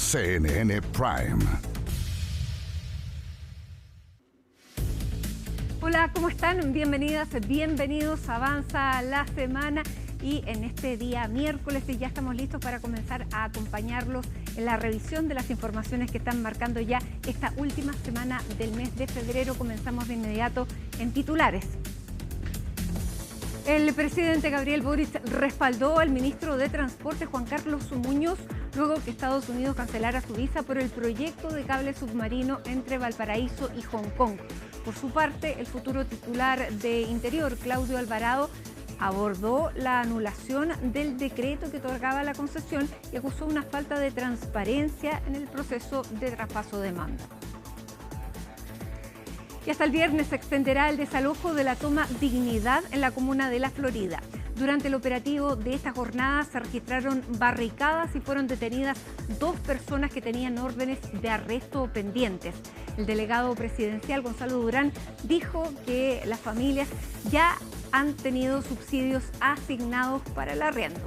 CNN Prime. Hola, ¿cómo están? Bienvenidas, bienvenidos. Avanza la semana y en este día miércoles ya estamos listos para comenzar a acompañarlos en la revisión de las informaciones que están marcando ya esta última semana del mes de febrero. Comenzamos de inmediato en titulares. El presidente Gabriel Boric respaldó al ministro de Transporte Juan Carlos Muñoz luego que Estados Unidos cancelara su visa por el proyecto de cable submarino entre Valparaíso y Hong Kong. Por su parte, el futuro titular de Interior, Claudio Alvarado, abordó la anulación del decreto que otorgaba la concesión y acusó una falta de transparencia en el proceso de traspaso de mando. Y hasta el viernes se extenderá el desalojo de la toma Dignidad en la comuna de La Florida. Durante el operativo de esta jornada se registraron barricadas y fueron detenidas 2 personas que tenían órdenes de arresto pendientes. El delegado presidencial, Gonzalo Durán, dijo que las familias ya han tenido subsidios asignados para el arriendo.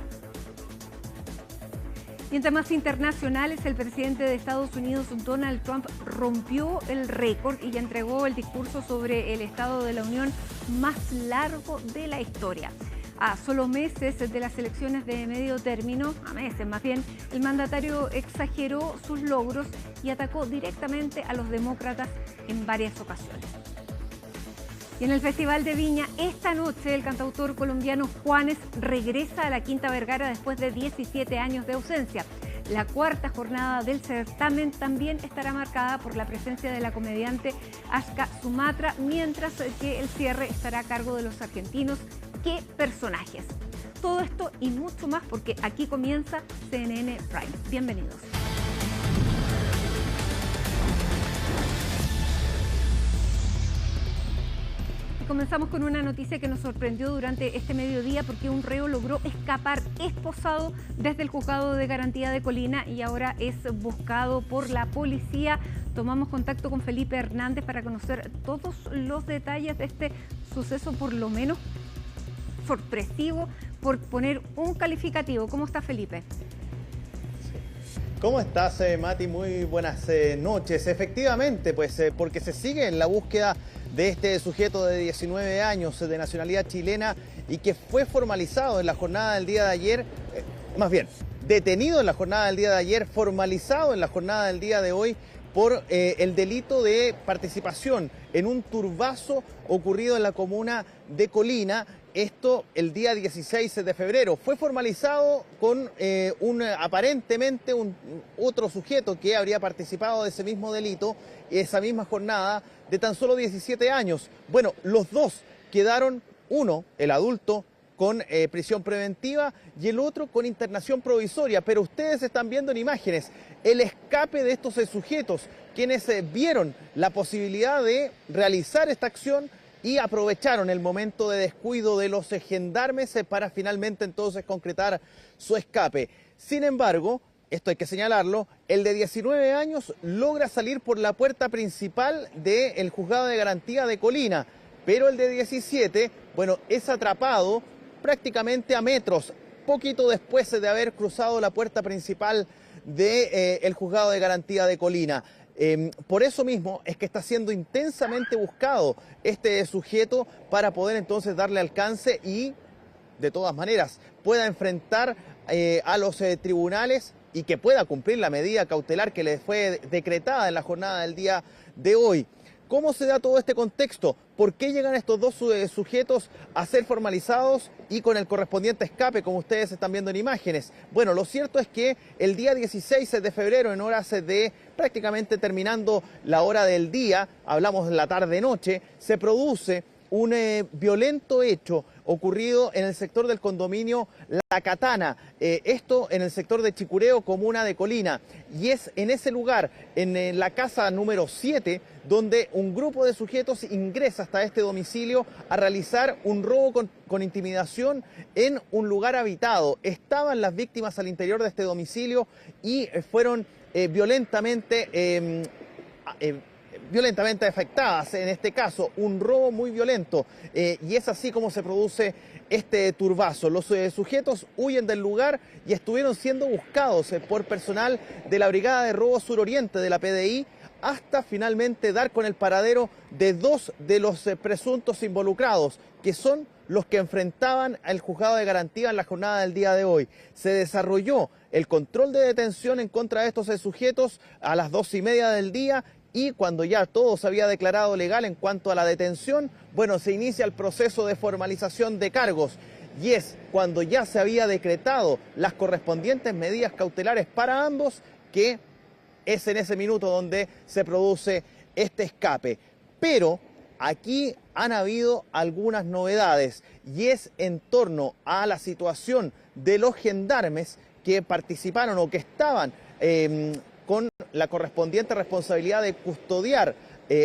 Y en temas internacionales, el presidente de Estados Unidos, Donald Trump, rompió el récord y ya entregó el discurso sobre el Estado de la Unión más largo de la historia. A solo meses de las elecciones de medio término, a meses más bien, el mandatario exageró sus logros y atacó directamente a los demócratas en varias ocasiones. Y en el Festival de Viña, esta noche el cantautor colombiano Juanes regresa a la Quinta Vergara después de 17 años de ausencia. La 4ª jornada del certamen también estará marcada por la presencia de la comediante Ashka Sumatra, mientras que el cierre estará a cargo de los argentinos Qué Personajes. Todo esto y mucho más porque aquí comienza CNN Prime. Bienvenidos. Comenzamos con una noticia que nos sorprendió durante este mediodía porque un reo logró escapar esposado desde el juzgado de garantía de Colina y ahora es buscado por la policía. Tomamos contacto con Felipe Hernández para conocer todos los detalles de este suceso, por lo menos sorpresivo, por poner un calificativo. ¿Cómo está, Felipe? ¿Cómo estás, Mati? Muy buenas noches. Efectivamente, pues porque se sigue en la búsqueda de este sujeto de 19 años de nacionalidad chilena y que fue formalizado en la jornada del día de ayer, más bien, detenido en la jornada del día de ayer, formalizado en la jornada del día de hoy por el delito de participación en un turbazo ocurrido en la comuna de Colina. Esto el día 16 de febrero. Fue formalizado con aparentemente otro sujeto que habría participado de ese mismo delito, esa misma jornada, de tan solo 17 años. Bueno, los dos quedaron, uno, el adulto, con prisión preventiva y el otro con internación provisoria. Pero ustedes están viendo en imágenes el escape de estos sujetos, quienes vieron la posibilidad de realizar esta acción y aprovecharon el momento de descuido de los gendarmes para finalmente entonces concretar su escape. Sin embargo, esto hay que señalarlo, el de 19 años logra salir por la puerta principal del juzgado de garantía de Colina, pero el de 17, bueno, es atrapado prácticamente a metros, poquito después de haber cruzado la puerta principal del juzgado de garantía de Colina. Por eso mismo es que está siendo intensamente buscado este sujeto para poder entonces darle alcance y, de todas maneras, pueda enfrentar a los tribunales y que pueda cumplir la medida cautelar que le fue decretada en la jornada del día de hoy. ¿Cómo se da todo este contexto? ¿Por qué llegan estos dos sujetos a ser formalizados y con el correspondiente escape, como ustedes están viendo en imágenes? Bueno, lo cierto es que el día 16 de febrero, en horas de prácticamente terminando la hora del día, hablamos de la tarde-noche, se produce un violento hecho ocurrido en el sector del condominio La Katana, esto en el sector de Chicureo, comuna de Colina, y es en ese lugar, en la casa número 7, donde un grupo de sujetos ingresa hasta este domicilio a realizar un robo con intimidación en un lugar habitado. Estaban las víctimas al interior de este domicilio y fueron violentamente afectadas, en este caso un robo muy violento, y es así como se produce este turbazo. Los sujetos huyen del lugar y estuvieron siendo buscados por personal de la Brigada de Robo Suroriente de la PDI hasta finalmente dar con el paradero de dos de los presuntos involucrados, que son los que enfrentaban al juzgado de garantía en la jornada del día de hoy. Se desarrolló el control de detención en contra de estos sujetos a las 2:30 del día, y cuando ya todo se había declarado legal en cuanto a la detención, bueno, se inicia el proceso de formalización de cargos. Y es cuando ya se había decretado las correspondientes medidas cautelares para ambos que es en ese minuto donde se produce este escape. Pero aquí han habido algunas novedades, y es en torno a la situación de los gendarmes que participaron o que estaban con la correspondiente responsabilidad de custodiar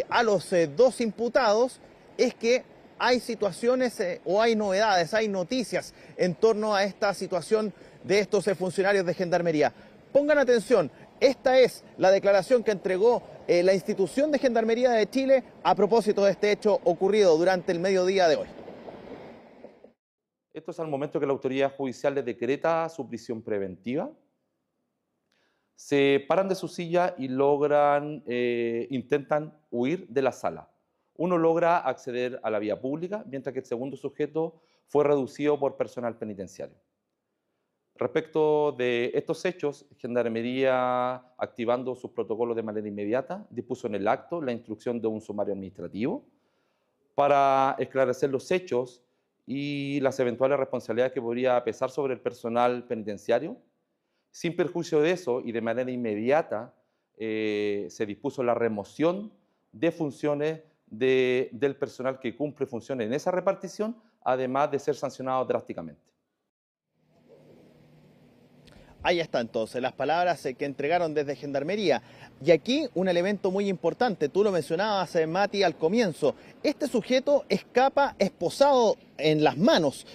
a los dos imputados. Es que hay situaciones o hay novedades, hay noticias en torno a esta situación de estos funcionarios de Gendarmería. Pongan atención, esta es la declaración que entregó la institución de Gendarmería de Chile a propósito de este hecho ocurrido durante el mediodía de hoy. Esto es al momento que la autoridad judicial les decreta su prisión preventiva. Se paran de su silla y intentan huir de la sala. Uno logra acceder a la vía pública, mientras que el segundo sujeto fue reducido por personal penitenciario. Respecto de estos hechos, Gendarmería, activando sus protocolos de manera inmediata, dispuso en el acto la instrucción de un sumario administrativo para esclarecer los hechos y las eventuales responsabilidades que podría pesar sobre el personal penitenciario. Sin perjuicio de eso y de manera inmediata, se dispuso la remoción de funciones del personal que cumple funciones en esa repartición, además de ser sancionado drásticamente. Ahí está entonces las palabras que entregaron desde Gendarmería. Y aquí un elemento muy importante, tú lo mencionabas, Mati, al comienzo. Este sujeto escapa esposado en las manos,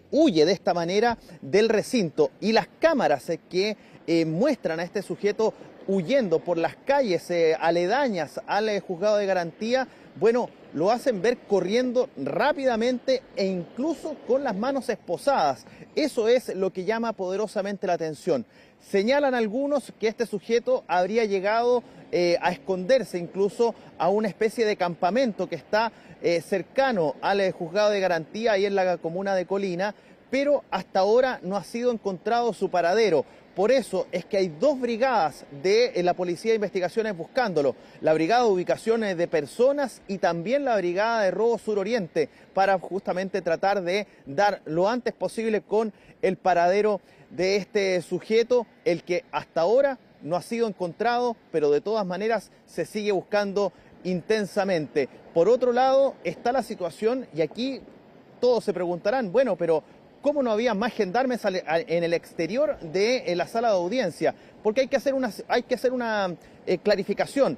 huye de esta manera del recinto, y las cámaras que muestran a este sujeto huyendo por las calles aledañas al juzgado de garantía, bueno, lo hacen ver corriendo rápidamente e incluso con las manos esposadas. Eso es lo que llama poderosamente la atención. Señalan algunos que este sujeto habría llegado a esconderse incluso a una especie de campamento que está cercano al juzgado de garantía ahí en la comuna de Colina, pero hasta ahora no ha sido encontrado su paradero. Por eso es que hay dos brigadas de la Policía de Investigaciones buscándolo. La Brigada de Ubicaciones de Personas y también la Brigada de Robo Suroriente, para justamente tratar de dar lo antes posible con el paradero de este sujeto, el que hasta ahora no ha sido encontrado, pero de todas maneras se sigue buscando intensamente. Por otro lado está la situación, y aquí todos se preguntarán, bueno, pero ¿cómo no había más gendarmes en el exterior de la sala de audiencia? Porque hay que hacer una clarificación.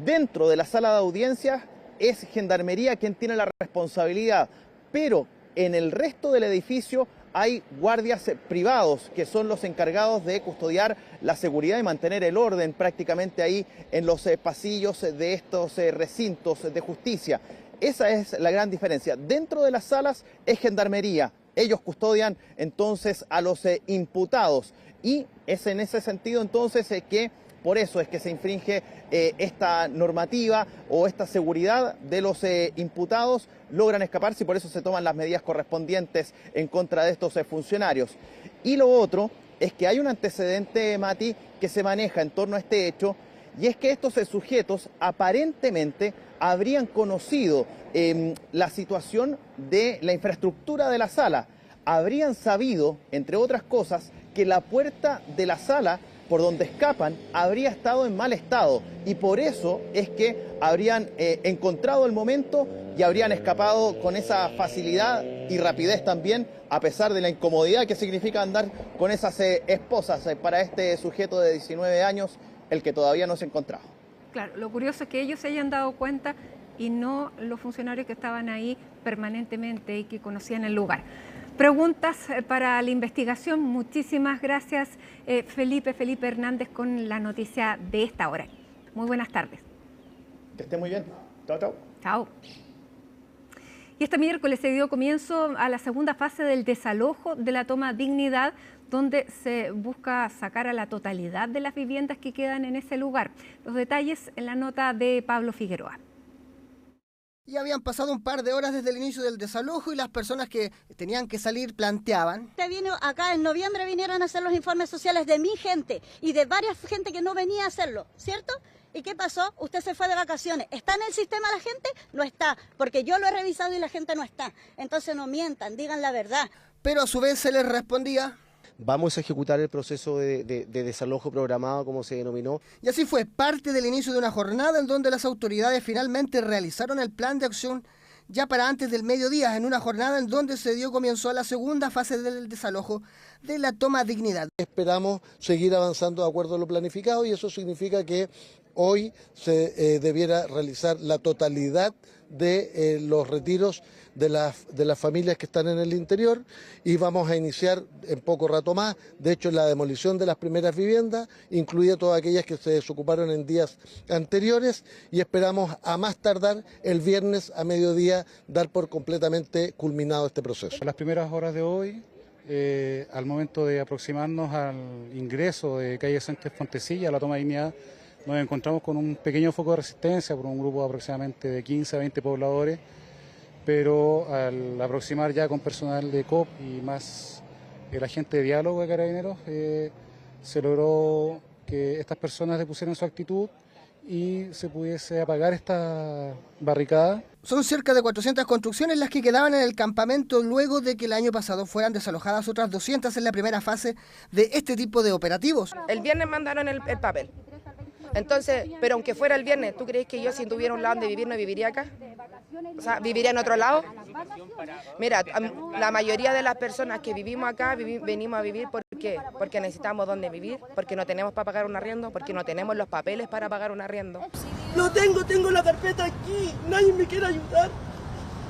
Dentro de la sala de audiencia es Gendarmería quien tiene la responsabilidad, pero en el resto del edificio hay guardias privados que son los encargados de custodiar la seguridad y mantener el orden prácticamente ahí en los pasillos de estos recintos de justicia. Esa es la gran diferencia. Dentro de las salas es Gendarmería. Ellos custodian entonces a los imputados, y es en ese sentido entonces que por eso es que se infringe esta normativa o esta seguridad de los imputados. Logran escaparse y por eso se toman las medidas correspondientes en contra de estos funcionarios. Y lo otro es que hay un antecedente, Mati, que se maneja en torno a este hecho, y es que estos sujetos aparentemente habrían conocido la situación de la infraestructura de la sala. Habrían sabido, entre otras cosas, que la puerta de la sala por donde escapan habría estado en mal estado, y por eso es que habrían encontrado el momento y habrían escapado con esa facilidad y rapidez también, a pesar de la incomodidad que significa andar con esas esposas para este sujeto de 19 años, el que todavía no se encontraba. Claro, lo curioso es que ellos se hayan dado cuenta y no los funcionarios que estaban ahí permanentemente y que conocían el lugar. Preguntas para la investigación. Muchísimas gracias, Felipe Hernández, con la noticia de esta hora. Muy buenas tardes. Que esté muy bien. Chao, chao. Chao. Y este miércoles se dio comienzo a la segunda fase del desalojo de la toma Dignidad, donde se busca sacar a la totalidad de las viviendas que quedan en ese lugar. Los detalles en la nota de Pablo Figueroa. Ya habían pasado un par de horas desde el inicio del desalojo y las personas que tenían que salir planteaban. Acá en noviembre vinieron a hacer los informes sociales de mi gente y de varias gente que no venía a hacerlo, ¿cierto? ¿Y qué pasó? Usted se fue de vacaciones. ¿Está en el sistema la gente? No está, porque yo lo he revisado y la gente no está. Entonces no mientan, digan la verdad. Pero a su vez se les respondía: vamos a ejecutar el proceso de desalojo programado, como se denominó. Y así fue parte del inicio de una jornada en donde las autoridades finalmente realizaron el plan de acción ya para antes del mediodía, en una jornada en donde se dio comienzo a la segunda fase del desalojo de la toma Dignidad. Esperamos seguir avanzando de acuerdo a lo planificado y eso significa que hoy se debiera realizar la totalidad de los retiros de las familias que están en el interior y vamos a iniciar en poco rato más, de hecho la demolición de las primeras viviendas, incluida todas aquellas que se desocuparon en días anteriores y esperamos a más tardar el viernes a mediodía dar por completamente culminado este proceso. En las primeras horas de hoy, al momento de aproximarnos al ingreso de calle Sánchez Fontecilla, a la toma de Dignidad, nos encontramos con un pequeño foco de resistencia por un grupo aproximadamente de 15 a 20 pobladores, pero al aproximar ya con personal de COP y más el agente de diálogo de Carabineros, se logró que estas personas depusieran su actitud y se pudiese apagar esta barricada. Son cerca de 400 construcciones las que quedaban en el campamento luego de que el año pasado fueran desalojadas otras 200 en la primera fase de este tipo de operativos. El viernes mandaron el papel. Entonces, pero aunque fuera el viernes, ¿tú crees que yo si tuviera un lado donde vivir no viviría acá? O sea, ¿viviría en otro lado? Mira, la mayoría de las personas que vivimos acá venimos a vivir ¿por qué? Porque necesitamos dónde vivir, porque no tenemos para pagar un arriendo, porque no tenemos los papeles para pagar un arriendo. Lo tengo la carpeta aquí, nadie me quiere ayudar.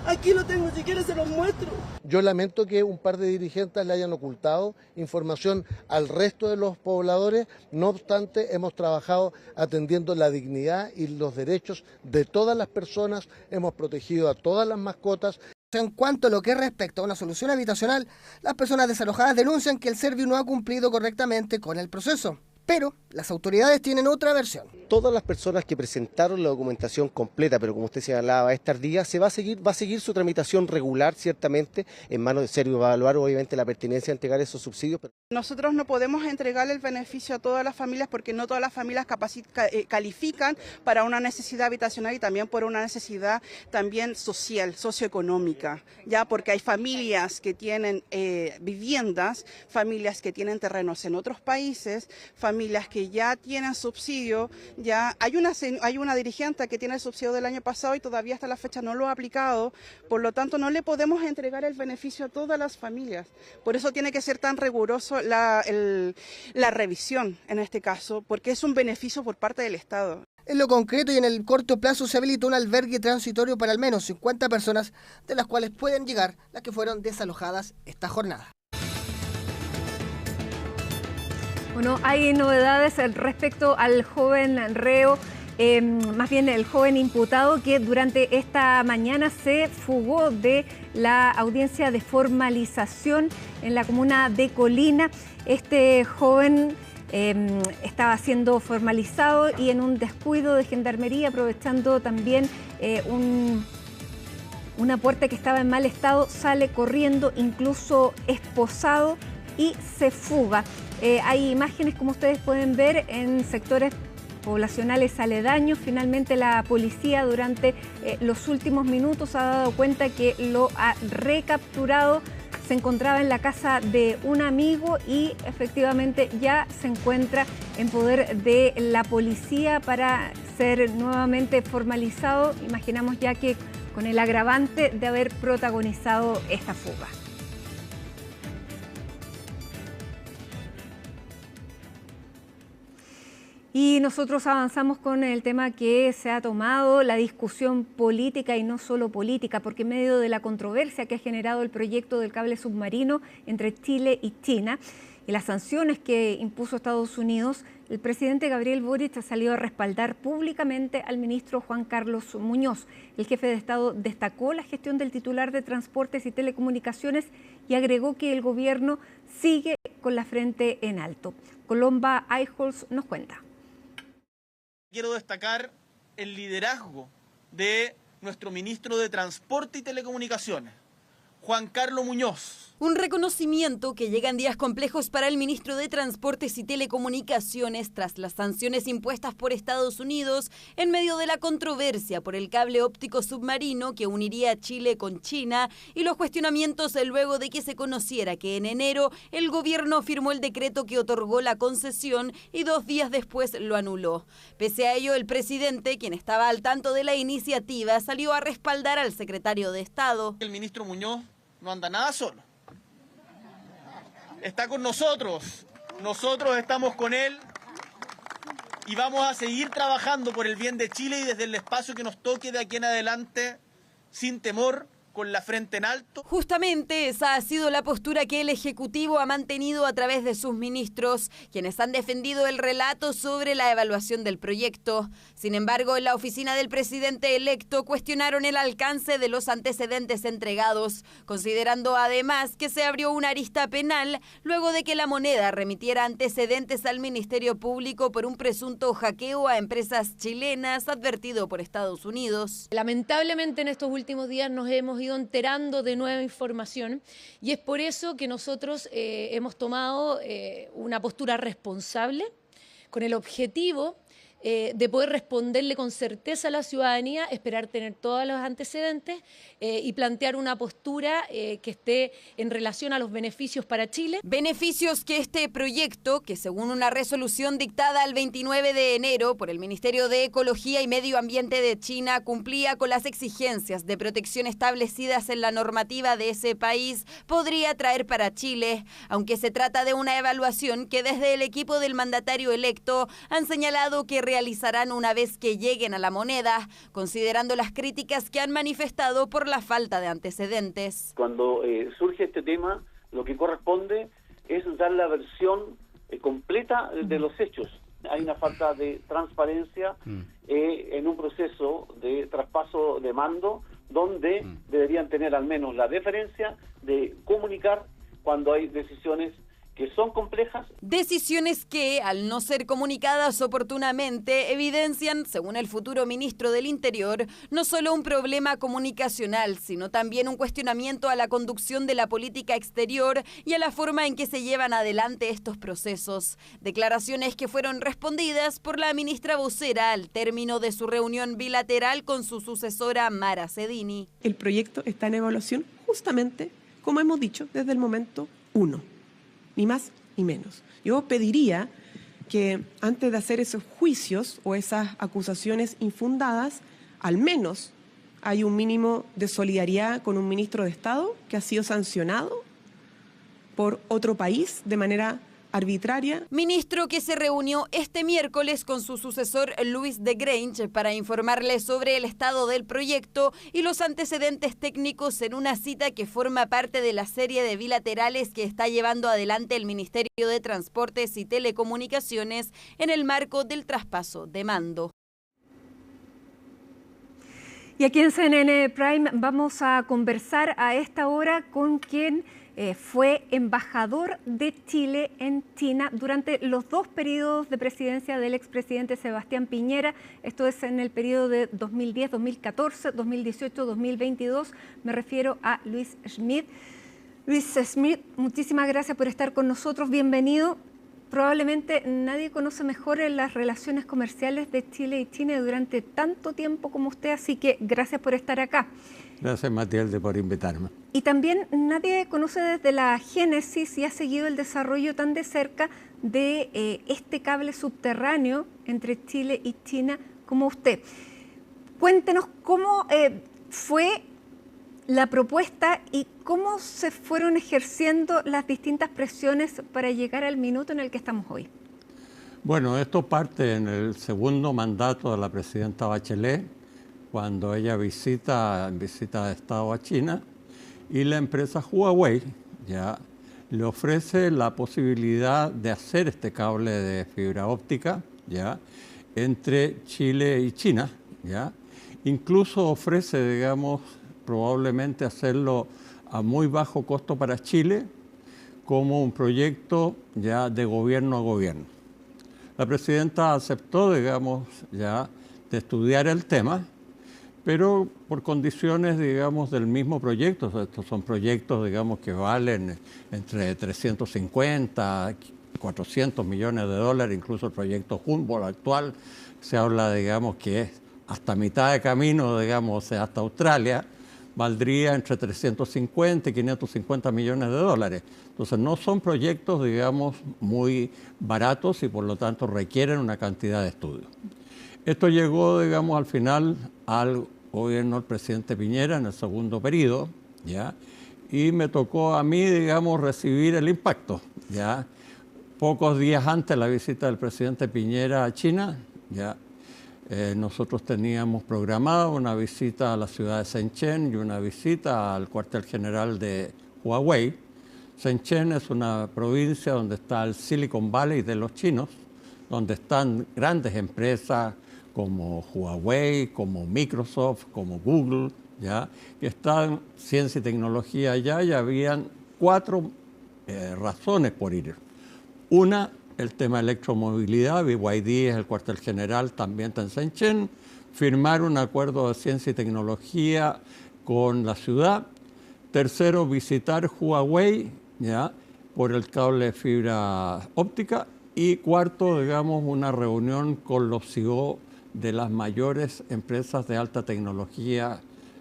Aquí lo tengo, si quieres se los muestro. Yo lamento que un par de dirigentes le hayan ocultado información al resto de los pobladores, no obstante hemos trabajado atendiendo la dignidad y los derechos de todas las personas, hemos protegido a todas las mascotas. En cuanto a lo que respecta a una solución habitacional, las personas desalojadas denuncian que el Serviu no ha cumplido correctamente con el proceso. Pero las autoridades tienen otra versión. Todas las personas que presentaron la documentación completa, pero como usted señalaba, es tardía, va a seguir su tramitación regular, ciertamente, en manos de Serviu. Va a evaluar, obviamente, la pertinencia de entregar esos subsidios. Nosotros no podemos entregarle el beneficio a todas las familias porque no todas las familias califican para una necesidad habitacional y también por una necesidad también social, socioeconómica, ya porque hay familias que tienen viviendas, familias que tienen terrenos en otros países, familias que ya tienen subsidio. Ya hay una dirigente que tiene el subsidio del año pasado y todavía hasta la fecha no lo ha aplicado, por lo tanto no le podemos entregar el beneficio a todas las familias. Por eso tiene que ser tan riguroso la revisión en este caso, porque es un beneficio por parte del Estado. En lo concreto y en el corto plazo se habilitó un albergue transitorio para al menos 50 personas, de las cuales pueden llegar las que fueron desalojadas esta jornada. Bueno, hay novedades respecto al joven reo, más bien el joven imputado que durante esta mañana se fugó de la audiencia de formalización en la comuna de Colina. Este joven estaba siendo formalizado y en un descuido de gendarmería, aprovechando también una puerta que estaba en mal estado, sale corriendo, incluso esposado, y se fuga. Hay imágenes, como ustedes pueden ver, en sectores poblacionales aledaños. Finalmente la policía durante los últimos minutos ha dado cuenta que lo ha recapturado. Se encontraba en la casa de un amigo y efectivamente ya se encuentra en poder de la policía para ser nuevamente formalizado. Imaginamos ya que con el agravante de haber protagonizado esta fuga. Y nosotros avanzamos con el tema que se ha tomado, la discusión política y no solo política, porque en medio de la controversia que ha generado el proyecto del cable submarino entre Chile y China y las sanciones que impuso Estados Unidos, el presidente Gabriel Boric salió a respaldar públicamente al ministro Juan Carlos Muñoz. El jefe de Estado destacó la gestión del titular de Transportes y Telecomunicaciones y agregó que el gobierno sigue con la frente en alto. Colomba Eichholz nos cuenta. Quiero destacar el liderazgo de nuestro ministro de Transporte y Telecomunicaciones, Juan Carlos Muñoz. Un reconocimiento que llega en días complejos para el ministro de Transportes y Telecomunicaciones tras las sanciones impuestas por Estados Unidos en medio de la controversia por el cable óptico submarino que uniría a Chile con China y los cuestionamientos luego de que se conociera que en enero el gobierno firmó el decreto que otorgó la concesión y 2 días después lo anuló. Pese a ello, el presidente, quien estaba al tanto de la iniciativa, salió a respaldar al secretario de Estado. El ministro Muñoz no anda nada solo. Está con nosotros estamos con él y vamos a seguir trabajando por el bien de Chile y desde el espacio que nos toque de aquí en adelante, sin temor, con la frente en alto. Justamente esa ha sido la postura que el Ejecutivo ha mantenido a través de sus ministros, quienes han defendido el relato sobre la evaluación del proyecto. Sin embargo, en la oficina del presidente electo cuestionaron el alcance de los antecedentes entregados, considerando además que se abrió una arista penal luego de que la moneda remitiera antecedentes al Ministerio Público por un presunto hackeo a empresas chilenas advertido por Estados Unidos. Lamentablemente en estos últimos días nos hemos ido enterando de nueva información y es por eso que nosotros hemos tomado una postura responsable con el objetivo de poder responderle con certeza a la ciudadanía, esperar tener todos los antecedentes y plantear una postura que esté en relación a los beneficios para Chile. Beneficios que este proyecto, que según una resolución dictada el 29 de enero por el Ministerio de Ecología y Medio Ambiente de China, cumplía con las exigencias de protección establecidas en la normativa de ese país, podría traer para Chile, aunque se trata de una evaluación que desde el equipo del mandatario electo han señalado que realizarán una vez que lleguen a la moneda, considerando las críticas que han manifestado por la falta de antecedentes. Cuando surge este tema, lo que corresponde es dar la versión completa de los hechos. Hay una falta de transparencia en un proceso de traspaso de mando donde deberían tener al menos la deferencia de comunicar cuando hay decisiones que son complejas. Decisiones que, al no ser comunicadas oportunamente, evidencian, según el futuro ministro del Interior, no solo un problema comunicacional, sino también un cuestionamiento a la conducción de la política exterior y a la forma en que se llevan adelante estos procesos. Declaraciones que fueron respondidas por la ministra vocera al término de su reunión bilateral con su sucesora Mara Cedini. El proyecto está en evaluación justamente, como hemos dicho, desde el momento 1. Ni más ni menos. Yo pediría que antes de hacer esos juicios o esas acusaciones infundadas, al menos hay un mínimo de solidaridad con un ministro de Estado que ha sido sancionado por otro país de manera arbitraria. Ministro que se reunió este miércoles con su sucesor Luis de Grange para informarle sobre el estado del proyecto y los antecedentes técnicos en una cita que forma parte de la serie de bilaterales que está llevando adelante el Ministerio de Transportes y Telecomunicaciones en el marco del traspaso de mando. Y aquí en CNN Prime vamos a conversar a esta hora con quien fue embajador de Chile en China durante los 2 periodos de presidencia del expresidente Sebastián Piñera. Esto es en el periodo de 2010, 2014, 2018, 2022. Me refiero a Luis Schmidt. Luis Schmidt, muchísimas gracias por estar con nosotros. Bienvenido. Probablemente nadie conoce mejor las relaciones comerciales de Chile y China durante tanto tiempo como usted, así que gracias por estar acá. Gracias, Matilde, por invitarme. Y también nadie conoce desde la génesis y ha seguido el desarrollo tan de cerca de este cable subterráneo entre Chile y China como usted. Cuéntenos cómo fue la propuesta y cómo se fueron ejerciendo las distintas presiones para llegar al minuto en el que estamos hoy. Bueno, esto parte en el segundo mandato de la presidenta Bachelet, cuando ella visita de Estado a China, y la empresa Huawei ya le ofrece la posibilidad de hacer este cable de fibra óptica, ¿ya?, entre Chile y China, ¿ya? Incluso ofrece, digamos, probablemente hacerlo a muy bajo costo para Chile, como un proyecto ya de gobierno a gobierno. La presidenta aceptó, digamos, ya de estudiar el tema, pero por condiciones, digamos, del mismo proyecto. O sea, estos son proyectos, digamos, que valen entre 350, 400 millones de dólares, incluso el proyecto Humboldt actual, se habla, digamos, que es hasta mitad de camino, digamos, o sea, hasta Australia, valdría entre 350 y 550 millones de dólares. Entonces, no son proyectos, digamos, muy baratos y por lo tanto requieren una cantidad de estudios. Esto llegó, digamos, al final al gobierno del presidente Piñera en el segundo periodo, ¿ya? Y me tocó a mí, digamos, recibir el impacto, ¿ya? Pocos días antes de la visita del presidente Piñera a China, ¿ya? Nosotros teníamos programado una visita a la ciudad de Shenzhen y una visita al cuartel general de Huawei. Shenzhen es una provincia donde está el Silicon Valley de los chinos, donde están grandes empresas como Huawei, como Microsoft, como Google, ¿ya?, que están ciencia y tecnología allá, y habían 4 razones por ir. Una, el tema de electromovilidad, BYD es el cuartel general, también está en Shenzhen, firmar un acuerdo de ciencia y tecnología con la ciudad. Tercero, visitar Huawei, ¿ya?, por el cable de fibra óptica. Y cuarto, digamos, una reunión con los CEO de las mayores empresas de alta tecnología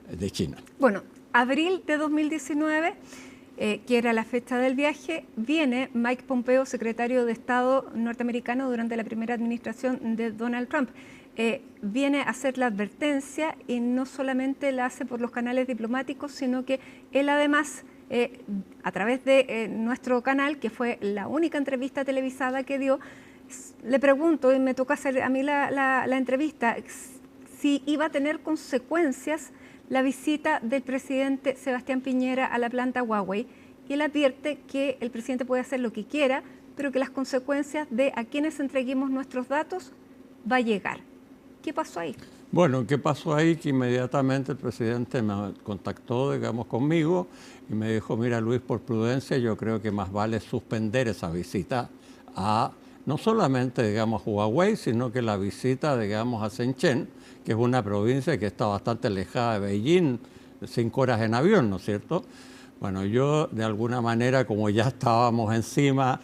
de China. Bueno, abril de 2019, que era la fecha del viaje, viene Mike Pompeo, secretario de Estado norteamericano durante la primera administración de Donald Trump. Viene a hacer la advertencia y no solamente la hace por los canales diplomáticos, sino que él además, a través de nuestro canal, que fue la única entrevista televisada que dio, le pregunto, y me toca hacer a mí la entrevista, si iba a tener consecuencias la visita del presidente Sebastián Piñera a la planta Huawei, y él advierte que el presidente puede hacer lo que quiera, pero que las consecuencias de a quienes entreguemos nuestros datos va a llegar. ¿Qué pasó ahí? Bueno, ¿qué pasó ahí? Que inmediatamente el presidente me contactó, digamos, conmigo y me dijo, mira, Luis, por prudencia yo creo que más vale suspender esa visita a, no solamente, digamos, a Huawei, sino que la visita, digamos, a Shenzhen, que es una provincia que está bastante alejada de Beijing, 5 horas en avión, ¿no es cierto? Bueno, yo de alguna manera, como ya estábamos encima,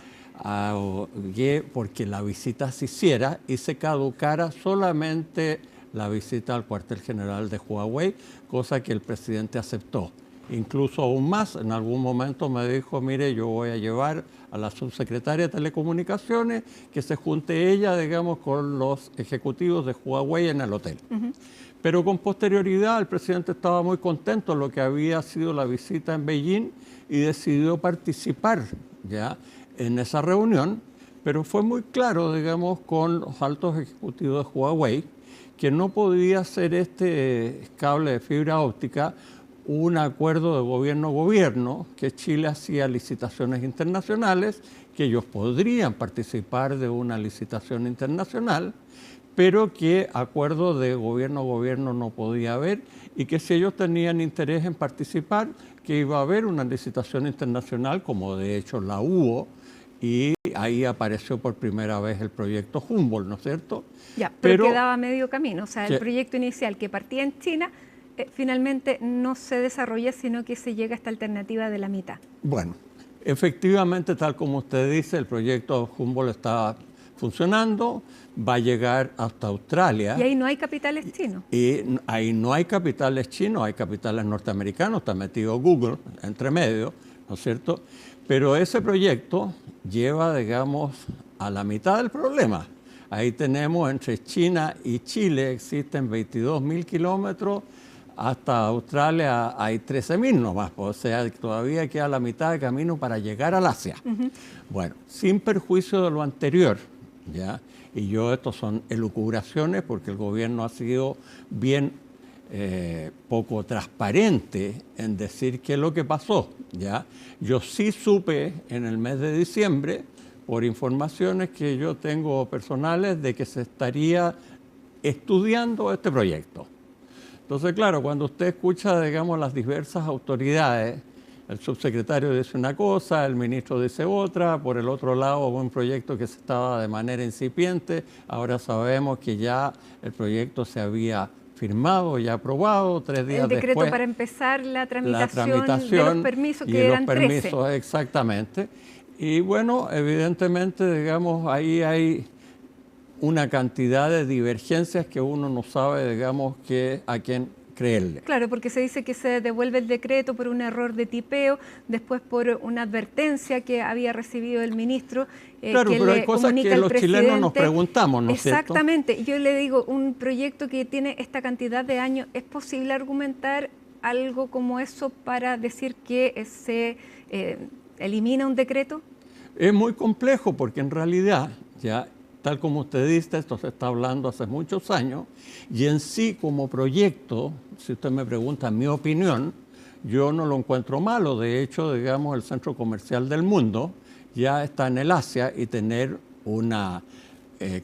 porque la visita se hiciera y se caducara solamente la visita al cuartel general de Huawei, cosa que el presidente aceptó. Incluso aún más, en algún momento me dijo, mire, yo voy a llevar a la subsecretaria de Telecomunicaciones, que se junte ella, digamos, con los ejecutivos de Huawei en el hotel. Pero con posterioridad el presidente estaba muy contento de lo que había sido la visita en Beijing y decidió participar ya en esa reunión, pero fue muy claro, digamos, con los altos ejecutivos de Huawei, que no podía ser este cable de fibra óptica un acuerdo de gobierno-gobierno, que Chile hacía licitaciones internacionales, que ellos podrían participar de una licitación internacional, pero que acuerdo de gobierno-gobierno no podía haber, y que si ellos tenían interés en participar, que iba a haber una licitación internacional, como de hecho la hubo, y ahí apareció por primera vez el proyecto Humboldt, ¿no es cierto? Ya, pero quedaba medio camino, o sea, el proyecto inicial que partía en China, finalmente no se desarrolla, sino que se llega a esta alternativa de la mitad. Bueno, efectivamente, tal como usted dice, el proyecto Humboldt está funcionando, va a llegar hasta Australia. Y ahí no hay capitales chinos. Y ahí no hay capitales chinos, hay capitales norteamericanos, está metido Google entre medio, ¿no es cierto? Pero ese proyecto lleva, digamos, a la mitad del problema. Ahí tenemos entre China y Chile, existen 22.000 kilómetros, hasta Australia hay 13.000 nomás, o sea, todavía queda la mitad de camino para llegar al Asia. Bueno, sin perjuicio de lo anterior, ¿ya? Y estos son elucubraciones porque el gobierno ha sido bien poco transparente en decir qué es lo que pasó, ¿ya? Yo sí supe en el mes de diciembre, por informaciones que yo tengo personales, de que se estaría estudiando este proyecto. Entonces, claro, cuando usted escucha, digamos, las diversas autoridades, el subsecretario dice una cosa, el ministro dice otra, por el otro lado hubo un proyecto que se estaba de manera incipiente, ahora sabemos que ya el proyecto se había firmado y aprobado 3 días después. El decreto para empezar la tramitación de los permisos, que eran 13. Exactamente. Y bueno, evidentemente, digamos, ahí hay una cantidad de divergencias que uno no sabe, digamos, a quién creerle. Claro, porque se dice que se devuelve el decreto por un error de tipeo, después por una advertencia que había recibido el ministro. Claro, que pero hay cosas que los chilenos nos preguntamos, ¿no es cierto? Exactamente. Yo le digo, un proyecto que tiene esta cantidad de años, ¿es posible argumentar algo como eso para decir que se elimina un decreto? Es muy complejo porque en realidad, ya tal como usted dice, esto se está hablando hace muchos años, y en sí como proyecto, si usted me pregunta mi opinión, yo no lo encuentro malo. De hecho, digamos, el centro comercial del mundo ya está en el Asia, y tener una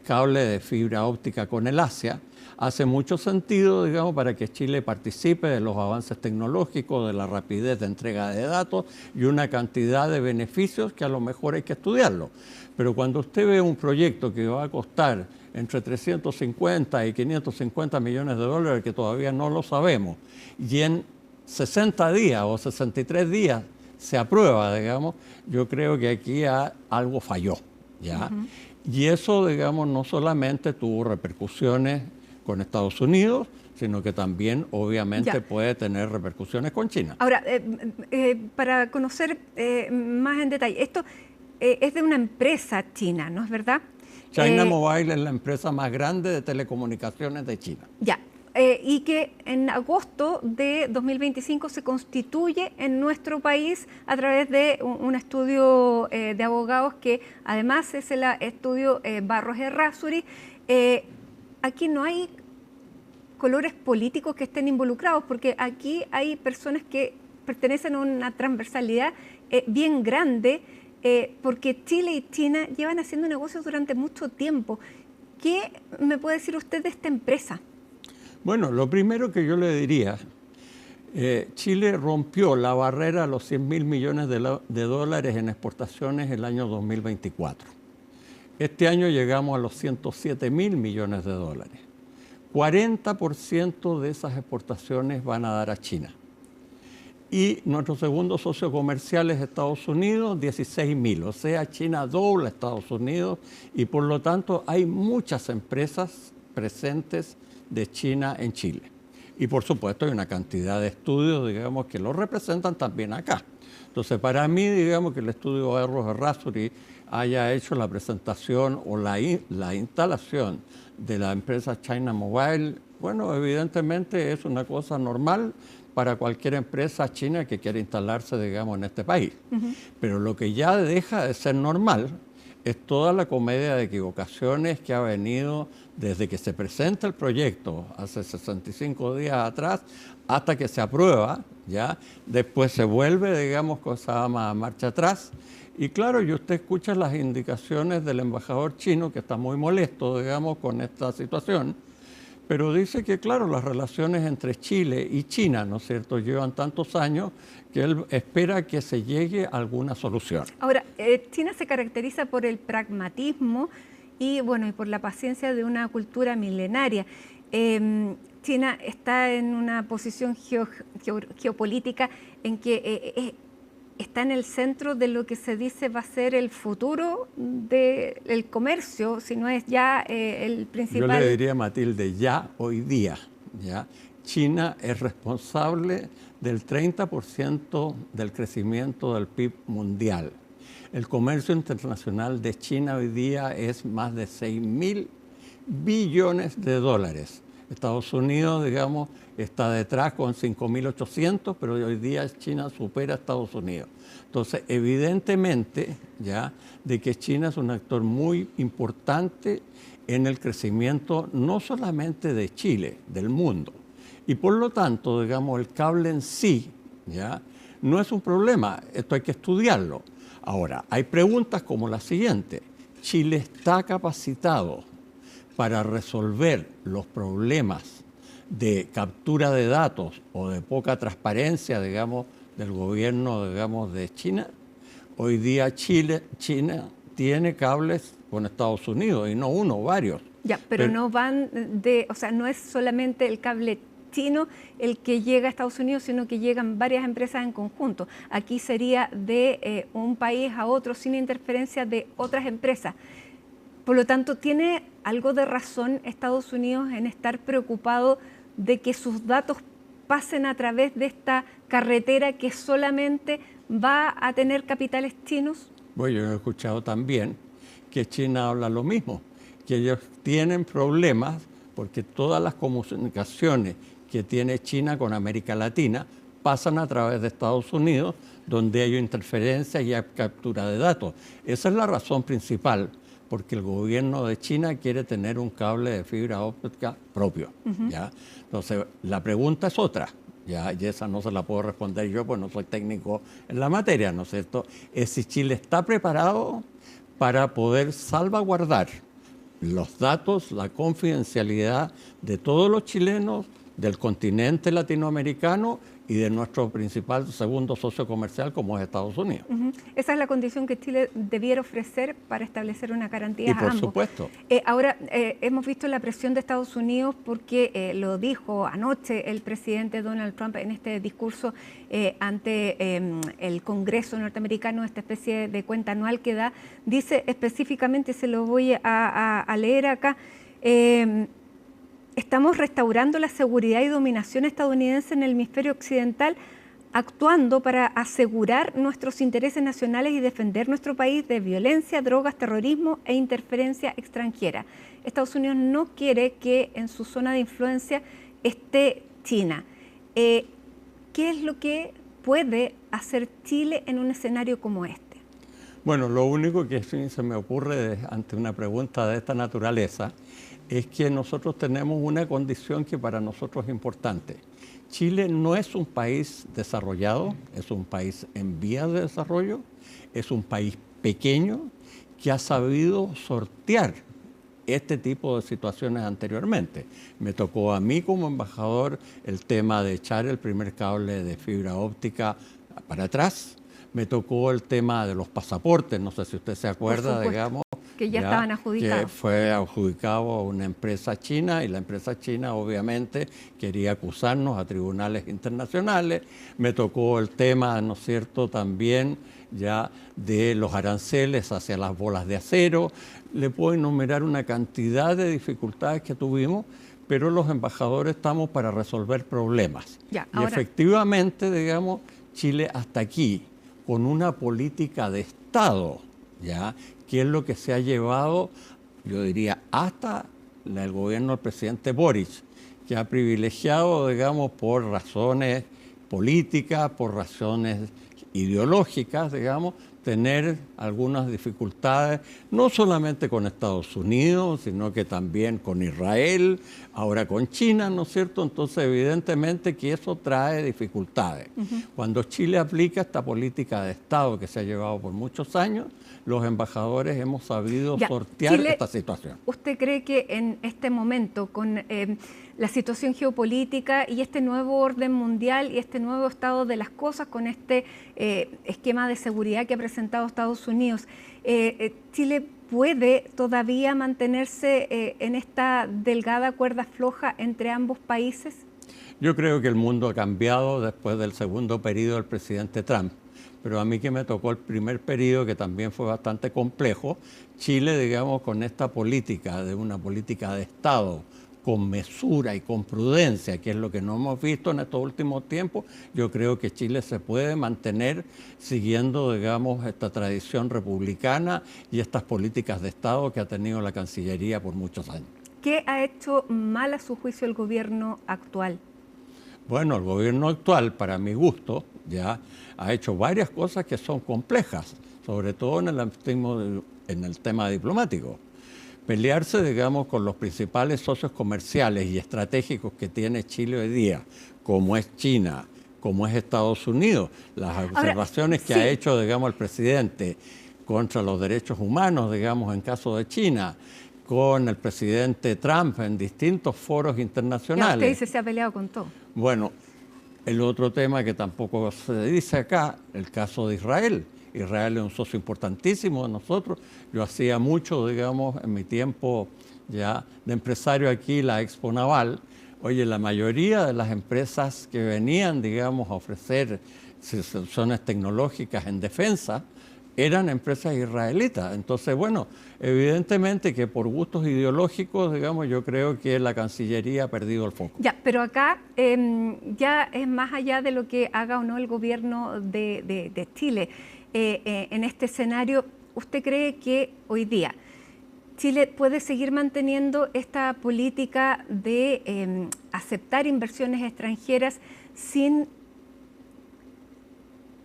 cable de fibra óptica con el Asia hace mucho sentido, digamos, para que Chile participe de los avances tecnológicos, de la rapidez de entrega de datos y una cantidad de beneficios que a lo mejor hay que estudiarlo. Pero cuando usted ve un proyecto que va a costar entre 350 y 550 millones de dólares, que todavía no lo sabemos, y en 60 días o 63 días se aprueba, digamos, yo creo que aquí algo falló, ¿ya? Y eso, digamos, no solamente tuvo repercusiones con Estados Unidos, sino que también obviamente puede tener repercusiones con China. Ahora, para conocer más en detalle, esto es de una empresa china, ¿no es verdad? China Mobile es la empresa más grande de telecomunicaciones de China. Ya, y que en agosto de 2025 se constituye en nuestro país a través de un estudio de abogados que además es el estudio Barros Errázuriz. Aquí no hay colores políticos que estén involucrados, porque aquí hay personas que pertenecen a una transversalidad bien grande, porque Chile y China llevan haciendo negocios durante mucho tiempo. ¿Qué me puede decir usted de esta empresa? Bueno, lo primero que yo le diría, Chile rompió la barrera a los 100.000 millones de dólares en exportaciones el año 2024. Este año llegamos a los 107.000 millones de dólares. 40% de esas exportaciones van a dar a China. Y nuestro segundo socio comercial es Estados Unidos, 16.000. O sea, China dobla a Estados Unidos, y por lo tanto hay muchas empresas presentes de China en Chile. Y por supuesto hay una cantidad de estudios, digamos, que lo representan también acá. Entonces, para mí, digamos, que el estudio Barros Errázuriz haya hecho la presentación o la instalación de la empresa China Mobile, bueno, evidentemente es una cosa normal para cualquier empresa china que quiera instalarse, digamos, en este país. Pero lo que ya deja de ser normal es toda la comedia de equivocaciones que ha venido desde que se presenta el proyecto hace 65 días atrás hasta que se aprueba, ¿ya? Después se vuelve, digamos, cosa a marcha atrás. Y claro, y usted escucha las indicaciones del embajador chino, que está muy molesto, digamos, con esta situación, pero dice que, claro, las relaciones entre Chile y China, ¿no es cierto?, llevan tantos años que él espera que se llegue a alguna solución. Ahora, China se caracteriza por el pragmatismo y, bueno, y por la paciencia de una cultura milenaria. China está en una posición geopolítica en que está en el centro de lo que se dice va a ser el futuro del comercio, si no es ya el principal. Yo le diría, Matilde, ya hoy día, ¿ya? China es responsable del 30% del crecimiento del PIB mundial. El comercio internacional de China hoy día es más de 6.000 billones de dólares. Estados Unidos, digamos, está detrás con 5.800, pero hoy día China supera a Estados Unidos. Entonces, evidentemente, ya, de que China es un actor muy importante en el crecimiento no solamente de Chile, del mundo. Y por lo tanto, digamos, el cable en sí, ¿ya?, no es un problema, esto hay que estudiarlo. Ahora, hay preguntas como la siguiente: ¿Chile está capacitado para resolver los problemas de captura de datos o de poca transparencia, digamos, del gobierno, digamos, de China? Hoy día China tiene cables con Estados Unidos, y no uno, varios. Ya, pero no van de, o sea, no es solamente el cable chino el que llega a Estados Unidos, sino que llegan varias empresas en conjunto. Aquí sería de un país a otro sin interferencia de otras empresas. Por lo tanto, ¿tiene algo de razón Estados Unidos en estar preocupado de que sus datos pasen a través de esta carretera que solamente va a tener capitales chinos? Bueno, yo he escuchado también que China habla lo mismo, que ellos tienen problemas porque todas las comunicaciones que tiene China con América Latina pasan a través de Estados Unidos, donde hay interferencia y hay captura de datos. Esa es la razón principal, porque el gobierno de China quiere tener un cable de fibra óptica propio, ¿ya? Entonces, la pregunta es otra, ¿ya? Y esa no se la puedo responder yo, pues no soy técnico en la materia, ¿no es cierto? Es si Chile está preparado para poder salvaguardar los datos, la confidencialidad de todos los chilenos, del continente latinoamericano y de nuestro principal segundo socio comercial, como es Estados Unidos. Esa es la condición que Chile debiera ofrecer para establecer una garantía y a ambos. por supuesto. Ahora, hemos visto la presión de Estados Unidos porque lo dijo anoche el presidente Donald Trump en este discurso ante el Congreso norteamericano, esta especie de cuenta anual que da. Dice específicamente, se lo voy a leer acá, estamos restaurando la seguridad y dominación estadounidense en el hemisferio occidental, actuando para asegurar nuestros intereses nacionales y defender nuestro país de violencia, drogas, terrorismo e interferencia extranjera. Estados Unidos no quiere que en su zona de influencia esté China. ¿Qué es lo que puede hacer Chile en un escenario como este? Bueno, lo único que se me ocurre ante una pregunta de esta naturaleza es que nosotros tenemos una condición que para nosotros es importante. Chile no es un país desarrollado, es un país en vías de desarrollo, es un país pequeño que ha sabido sortear este tipo de situaciones anteriormente. Me tocó a mí como embajador el tema de echar el primer cable de fibra óptica para atrás. Me tocó el tema de los pasaportes, no sé si usted se acuerda, digamos. Que ya estaban adjudicados. Que fue adjudicado a una empresa china y la empresa china obviamente quería acusarnos a tribunales internacionales. Me tocó el tema, ¿no es cierto?, también ya de los aranceles hacia las bolas de acero. Le puedo enumerar una cantidad de dificultades que tuvimos, pero los embajadores estamos para resolver problemas. Y efectivamente, digamos, Chile hasta aquí, con una política de Estado, ¿ya?, que es lo que se ha llevado, yo diría, hasta el gobierno del presidente Boric, que ha privilegiado, digamos, por razones políticas, por razones ideológicas, digamos, tener algunas dificultades, no solamente con Estados Unidos, sino que también con Israel, ahora con China, ¿no es cierto? Entonces, evidentemente que eso trae dificultades. Cuando Chile aplica esta política de Estado que se ha llevado por muchos años, los embajadores hemos sabido sortear Chile, esta situación. ¿Usted cree que en este momento, con la situación geopolítica y este nuevo orden mundial y este nuevo estado de las cosas, con este esquema de seguridad que ha presentado Estados Unidos, Chile puede todavía mantenerse en esta delgada cuerda floja entre ambos países? Yo creo que el mundo ha cambiado después del segundo periodo del presidente Trump. Pero a mí que me tocó el primer periodo, que también fue bastante complejo, Chile, digamos, con esta política, de una política de Estado, con mesura y con prudencia, que es lo que no hemos visto en estos últimos tiempos, yo creo que Chile se puede mantener siguiendo, digamos, esta tradición republicana y estas políticas de Estado que ha tenido la Cancillería por muchos años. ¿Qué ha hecho mal a su juicio el gobierno actual? Bueno, el gobierno actual, para mi gusto, ya ha hecho varias cosas que son complejas, sobre todo en el tema diplomático. pelearse, digamos, con los principales socios comerciales y estratégicos que tiene Chile hoy día, como es China, como es Estados Unidos, las observaciones que ha hecho, digamos, el presidente contra los derechos humanos, digamos, en caso de China, con el presidente Trump en distintos foros internacionales. Usted dice se ha peleado con todo. Bueno, el otro tema que tampoco se dice acá, el caso de Israel. Israel es un socio importantísimo de nosotros. Yo hacía mucho, digamos, en mi tiempo ya de empresario aquí, la Expo Naval. Oye, la mayoría de las empresas que venían, digamos, a ofrecer soluciones tecnológicas en defensa eran empresas israelitas. Entonces, bueno, evidentemente que por gustos ideológicos, digamos, yo creo que la Cancillería ha perdido el foco. Ya, pero acá ya es más allá de lo que haga o no el gobierno de Chile. En este escenario, ¿usted cree que hoy día Chile puede seguir manteniendo esta política de aceptar inversiones extranjeras sin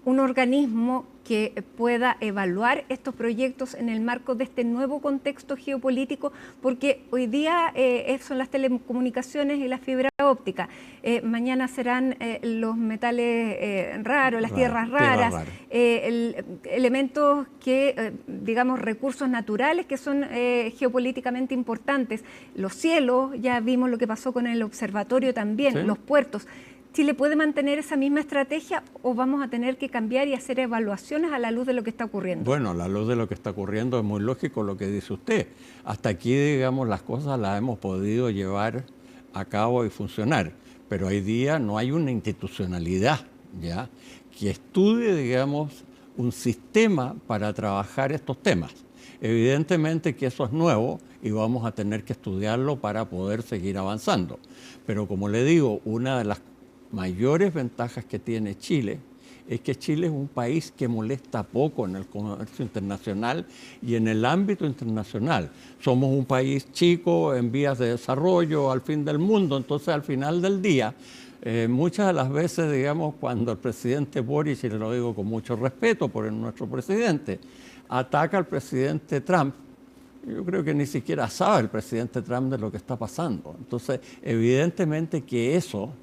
un organismo que pueda evaluar estos proyectos en el marco de este nuevo contexto geopolítico? Porque hoy día son las telecomunicaciones y la fibra óptica, mañana serán los metales raros, las tierras raras, elementos que, digamos, recursos naturales que son geopolíticamente importantes, los cielos, ya vimos lo que pasó con el observatorio también, los puertos. ¿Chile puede mantener esa misma estrategia o vamos a tener que cambiar y hacer evaluaciones a la luz de lo que está ocurriendo? Bueno, a la luz de lo que está ocurriendo es muy lógico lo que dice usted. Hasta aquí, digamos, las cosas las hemos podido llevar a cabo y funcionar, pero hoy día no hay una institucionalidad, ¿ya?, que estudie, digamos, un sistema para trabajar estos temas. Evidentemente que eso es nuevo y vamos a tener que estudiarlo para poder seguir avanzando. Pero como le digo, una de las mayores ventajas que tiene Chile es que Chile es un país que molesta poco en el comercio internacional y en el ámbito internacional. Somos un país chico en vías de desarrollo al fin del mundo, entonces al final del día, muchas de las veces, digamos, cuando el presidente Boric, y le lo digo con mucho respeto por nuestro presidente, ataca al presidente Trump, yo creo que ni siquiera sabe el presidente Trump de lo que está pasando. Entonces, evidentemente que eso,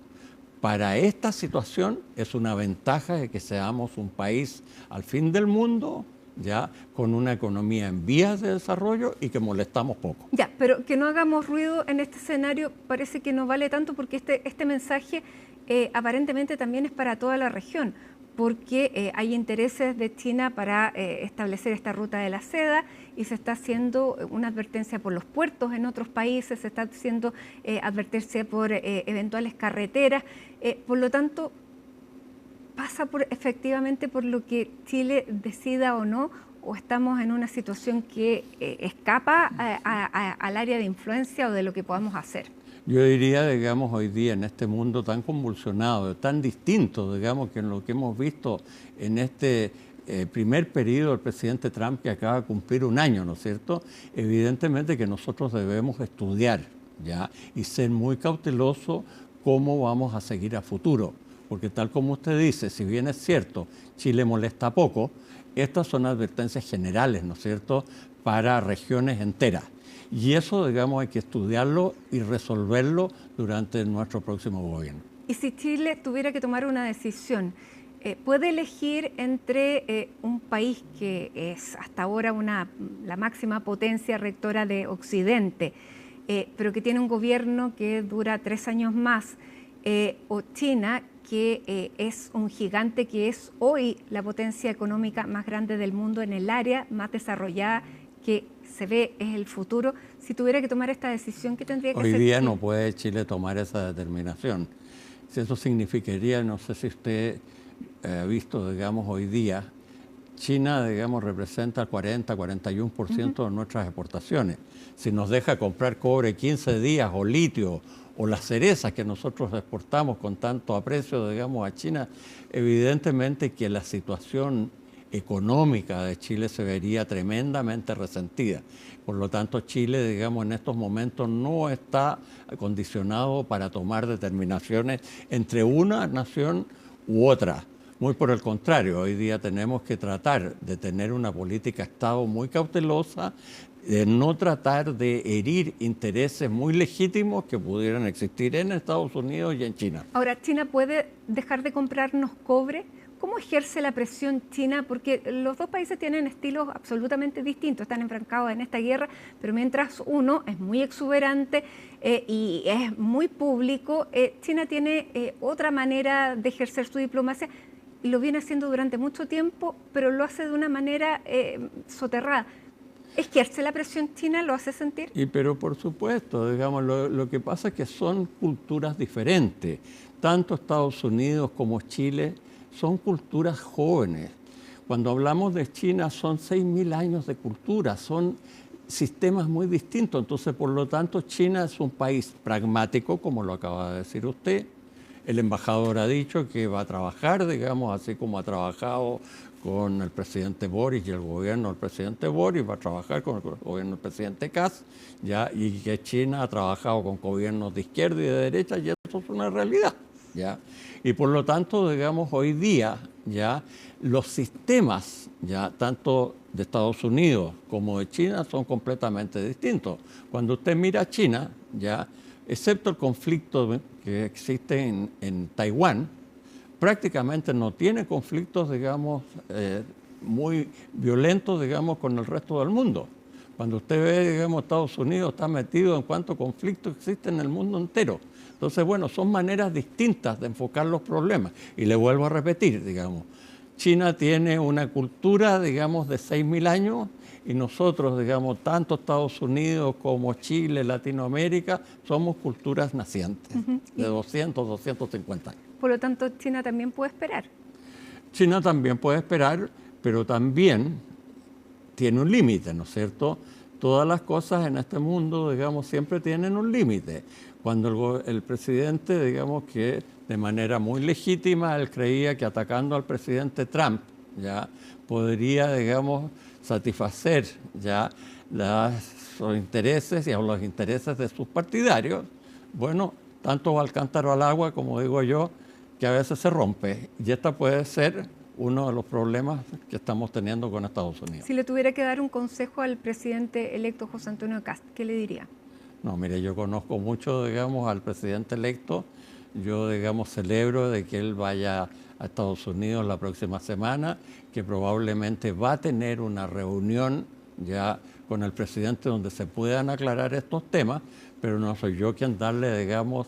para esta situación, es una ventaja de que seamos un país al fin del mundo, ya con una economía en vías de desarrollo y que molestamos poco. Ya, pero que no hagamos ruido en este escenario parece que no vale tanto, porque este mensaje aparentemente también es para toda la región, porque hay intereses de China para establecer esta ruta de la seda y se está haciendo una advertencia por los puertos en otros países, se está haciendo advertencia por eventuales carreteras. Por lo tanto, pasa efectivamente por lo que Chile decida o no, o estamos en una situación que escapa al área de influencia o de lo que podamos hacer. Yo diría, digamos, hoy día en este mundo tan convulsionado, tan distinto, digamos, que en lo que hemos visto en este primer periodo del presidente Trump, que acaba de cumplir un año, ¿no es cierto? Evidentemente que nosotros debemos estudiar, ¿ya?, y ser muy cautelosos cómo vamos a seguir a futuro. Porque tal como usted dice, si bien es cierto, Chile molesta poco, estas son advertencias generales, ¿no es cierto?, para regiones enteras. Y eso, digamos, hay que estudiarlo y resolverlo durante nuestro próximo gobierno. Y si Chile tuviera que tomar una decisión, ¿puede elegir entre un país que es hasta ahora la máxima potencia rectora de Occidente, pero que tiene un gobierno que dura 3 años más, o China, que es un gigante, que es hoy la potencia económica más grande del mundo en el área más desarrollada, que se ve es el futuro? Si tuviera que tomar esta decisión, ¿qué tendría que hacer? Hoy día no puede Chile tomar esa determinación. Si eso significaría, no sé si usted ha visto, digamos, hoy día, China, digamos, representa el 40-41% de nuestras exportaciones. Si nos deja comprar cobre 15 días o litio o las cerezas que nosotros exportamos con tanto aprecio, digamos, a China, evidentemente que la situación económica de Chile se vería tremendamente resentida. Por lo tanto, Chile, digamos, en estos momentos no está acondicionado para tomar determinaciones entre una nación u otra. Muy por el contrario, hoy día tenemos que tratar de tener una política de Estado muy cautelosa, de no tratar de herir intereses muy legítimos que pudieran existir en Estados Unidos y en China. Ahora, ¿China puede dejar de comprarnos cobre? ¿Cómo ejerce la presión China? Porque los dos países tienen estilos absolutamente distintos, están enfrascados en esta guerra, pero mientras uno es muy exuberante y es muy público, China tiene otra manera de ejercer su diplomacia y lo viene haciendo durante mucho tiempo, pero lo hace de una manera soterrada. ¿Ejerce la presión China? ¿Lo hace sentir? Pero por supuesto, digamos, lo que pasa es que son culturas diferentes. Tanto Estados Unidos como Chile son culturas jóvenes. Cuando hablamos de China son 6.000 años de cultura, son sistemas muy distintos. Entonces, por lo tanto, China es un país pragmático, como lo acaba de decir usted. El embajador ha dicho que va a trabajar, digamos, así como ha trabajado con el presidente Boric y el gobierno del presidente Boric, va a trabajar con el gobierno del presidente Kass, ¿ya? Y que China ha trabajado con gobiernos de izquierda y de derecha, y eso es una realidad, ¿ya? Y por lo tanto, digamos, hoy día, ¿ya? Los sistemas, ¿ya? Tanto de Estados Unidos como de China son completamente distintos. Cuando usted mira a China, ¿ya? Excepto el conflicto que existe en Taiwán, prácticamente no tiene conflictos, digamos, muy violentos, digamos, con el resto del mundo. Cuando usted ve, digamos, Estados Unidos está metido en cuántos conflictos existen en el mundo entero. Entonces, bueno, son maneras distintas de enfocar los problemas. Y le vuelvo a repetir, digamos, China tiene una cultura, digamos, de 6.000 años y nosotros, digamos, tanto Estados Unidos como Chile, Latinoamérica, somos culturas nacientes, de 200, 250 años. Por lo tanto, China también puede esperar. China también puede esperar, pero también tiene un límite, ¿no es cierto? Todas las cosas en este mundo, digamos, siempre tienen un límite. Cuando el presidente, digamos que de manera muy legítima, él creía que atacando al presidente Trump, ya podría, digamos, satisfacer ya los intereses y los intereses de sus partidarios. Bueno, tanto va el cántaro al agua, como digo yo, que a veces se rompe. Y esta puede ser uno de los problemas que estamos teniendo con Estados Unidos. Si le tuviera que dar un consejo al presidente electo José Antonio Kast, ¿qué le diría? No, mire, yo conozco mucho, digamos, al presidente electo. Yo, digamos, celebro de que él vaya a Estados Unidos la próxima semana, que probablemente va a tener una reunión ya con el presidente donde se puedan aclarar estos temas, pero no soy yo quien darle, digamos,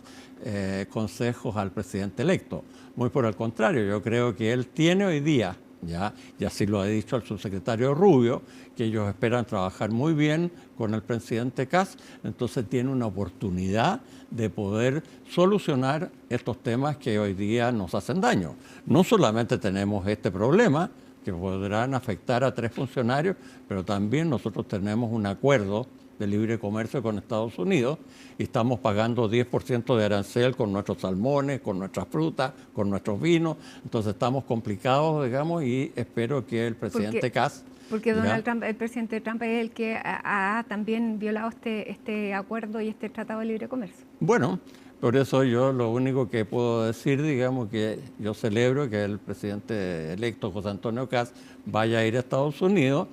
consejos al presidente electo. Muy por el contrario, yo creo que él tiene hoy día, ya, y así lo ha dicho el subsecretario Rubio, que ellos esperan trabajar muy bien con el presidente Kass, entonces tiene una oportunidad de poder solucionar estos temas que hoy día nos hacen daño. No solamente tenemos este problema, que podrán afectar a 3 funcionarios, pero también nosotros tenemos un acuerdo de libre comercio con Estados Unidos y estamos pagando 10% de arancel con nuestros salmones, con nuestras frutas, con nuestros vinos. Entonces estamos complicados, digamos, y espero que el presidente Kass... Porque Donald Trump, el presidente Trump es el que ha también violado este acuerdo y este tratado de libre comercio. Bueno, por eso yo lo único que puedo decir, digamos, que yo celebro que el presidente electo José Antonio Kass vaya a ir a Estados Unidos,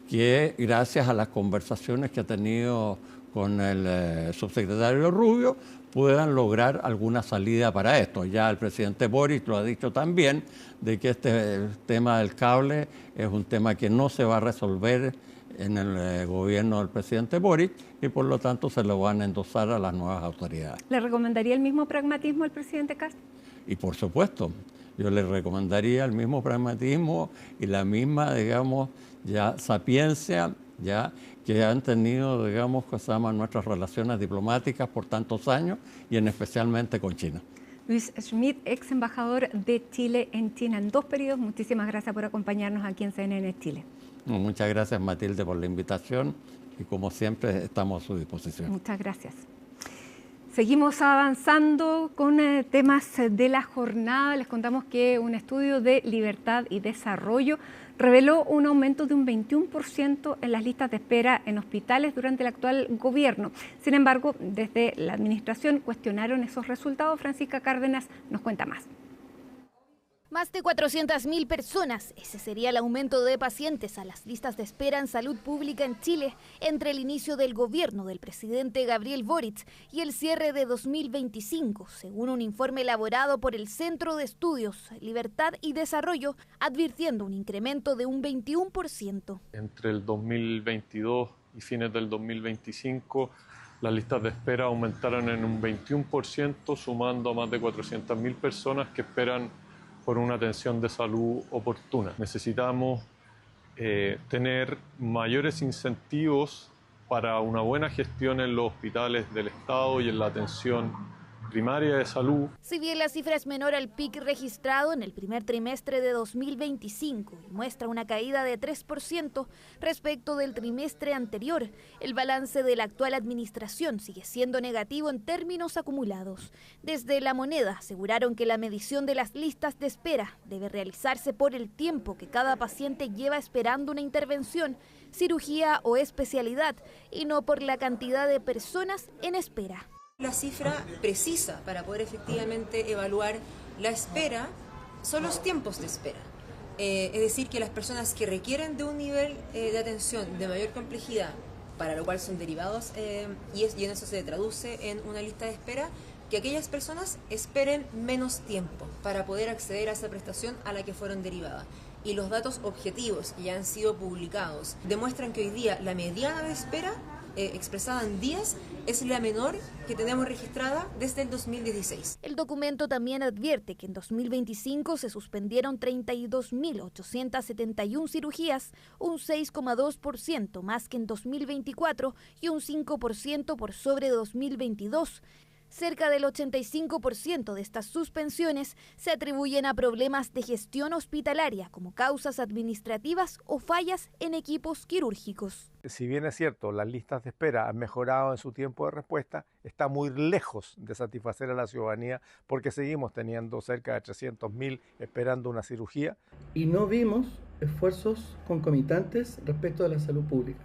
que gracias a las conversaciones que ha tenido con el subsecretario Rubio, puedan lograr alguna salida para esto. Ya el presidente Boric lo ha dicho también, de que el tema del cable es un tema que no se va a resolver en el gobierno del presidente Boric y por lo tanto se lo van a endosar a las nuevas autoridades. ¿Le recomendaría el mismo pragmatismo al presidente Kass? Y por supuesto, yo le recomendaría el mismo pragmatismo y la misma, digamos, ya sapiencia, ya que han tenido, digamos, que se llaman nuestras relaciones diplomáticas por tantos años y especialmente con China. Luis Schmidt, ex embajador de Chile en China en 2 periodos. Muchísimas gracias por acompañarnos aquí en CNN Chile. Muchas gracias, Matilde, por la invitación y como siempre estamos a su disposición. Muchas gracias. Seguimos avanzando con temas de la jornada. Les contamos que un estudio de Libertad y Desarrollo reveló un aumento de un 21% en las listas de espera en hospitales durante el actual gobierno. Sin embargo, desde la administración cuestionaron esos resultados. Francisca Cárdenas nos cuenta más. Más de 400.000 personas, ese sería el aumento de pacientes a las listas de espera en salud pública en Chile entre el inicio del gobierno del presidente Gabriel Boric y el cierre de 2025, según un informe elaborado por el Centro de Estudios, Libertad y Desarrollo, advirtiendo un incremento de un 21%. Entre el 2022 y fines del 2025, las listas de espera aumentaron en un 21%, sumando a más de 400.000 personas que esperan por una atención de salud oportuna. Necesitamos tener mayores incentivos para una buena gestión en los hospitales del Estado y en la atención primaria de salud. Si bien la cifra es menor al pic registrado en el primer trimestre de 2025 y muestra una caída de 3% respecto del trimestre anterior, el balance de la actual administración sigue siendo negativo en términos acumulados. Desde La Moneda aseguraron que la medición de las listas de espera debe realizarse por el tiempo que cada paciente lleva esperando una intervención, cirugía o especialidad y no por la cantidad de personas en espera. La cifra precisa para poder efectivamente evaluar la espera son los tiempos de espera. Es decir, que las personas que requieren de un nivel de atención de mayor complejidad, para lo cual son derivados, y en eso se traduce en una lista de espera, que aquellas personas esperen menos tiempo para poder acceder a esa prestación a la que fueron derivadas. Y los datos objetivos que ya han sido publicados demuestran que hoy día la mediana de espera expresada en días es la menor que tenemos registrada desde el 2016. El documento también advierte que en 2025 se suspendieron 32.871 cirugías, un 6,2% más que en 2024 y un 5% por sobre 2022. Cerca del 85% de estas suspensiones se atribuyen a problemas de gestión hospitalaria como causas administrativas o fallas en equipos quirúrgicos. Si bien es cierto, las listas de espera han mejorado en su tiempo de respuesta, está muy lejos de satisfacer a la ciudadanía porque seguimos teniendo cerca de 300.000 esperando una cirugía. Y no vimos esfuerzos concomitantes respecto de la salud pública.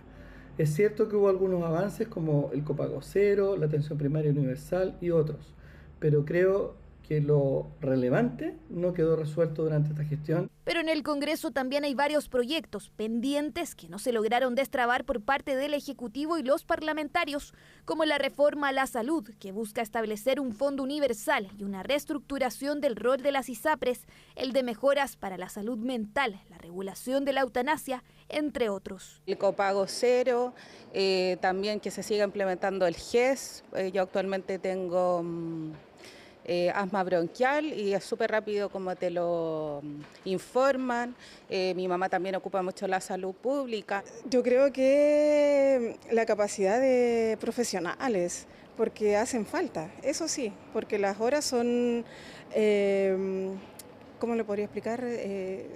Es cierto que hubo algunos avances como el copago cero, la atención primaria universal y otros, pero creo que lo relevante no quedó resuelto durante esta gestión. Pero en el Congreso también hay varios proyectos pendientes que no se lograron destrabar por parte del Ejecutivo y los parlamentarios, como la reforma a la salud, que busca establecer un fondo universal y una reestructuración del rol de las ISAPRES, el de mejoras para la salud mental, la regulación de la eutanasia, entre otros. El copago cero, también que se siga implementando el GES. Yo actualmente tengo asma bronquial y es súper rápido como te lo informan. Mi mamá también ocupa mucho la salud pública. Yo creo que la capacidad de profesionales, porque hacen falta, eso sí, porque las horas son, ¿cómo le podría explicar?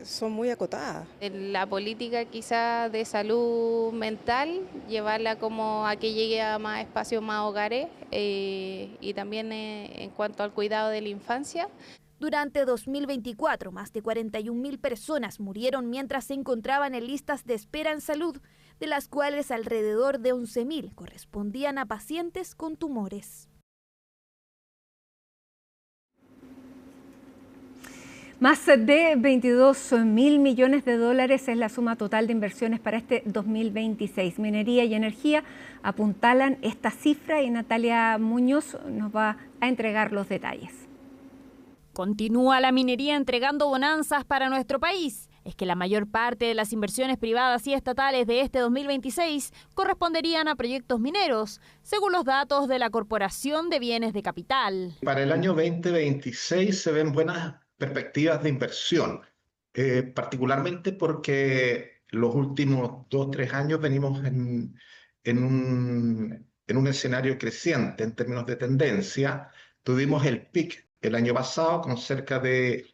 Son muy acotadas. La política quizá de salud mental, llevarla como a que llegue a más espacios, más hogares, y también en cuanto al cuidado de la infancia. Durante 2024, más de 41.000 personas murieron mientras se encontraban en listas de espera en salud, de las cuales alrededor de 11.000 correspondían a pacientes con tumores. Más de 22.000 millones de dólares es la suma total de inversiones para este 2026. Minería y energía apuntalan esta cifra y Natalia Muñoz nos va a entregar los detalles. Continúa la minería entregando bonanzas para nuestro país. Es que la mayor parte de las inversiones privadas y estatales de este 2026 corresponderían a proyectos mineros, según los datos de la Corporación de Bienes de Capital. Para el año 2026 se ven buenas perspectivas de inversión, particularmente porque los últimos 2-3 años venimos en un escenario creciente en términos de tendencia. Tuvimos el pic el año pasado con cerca de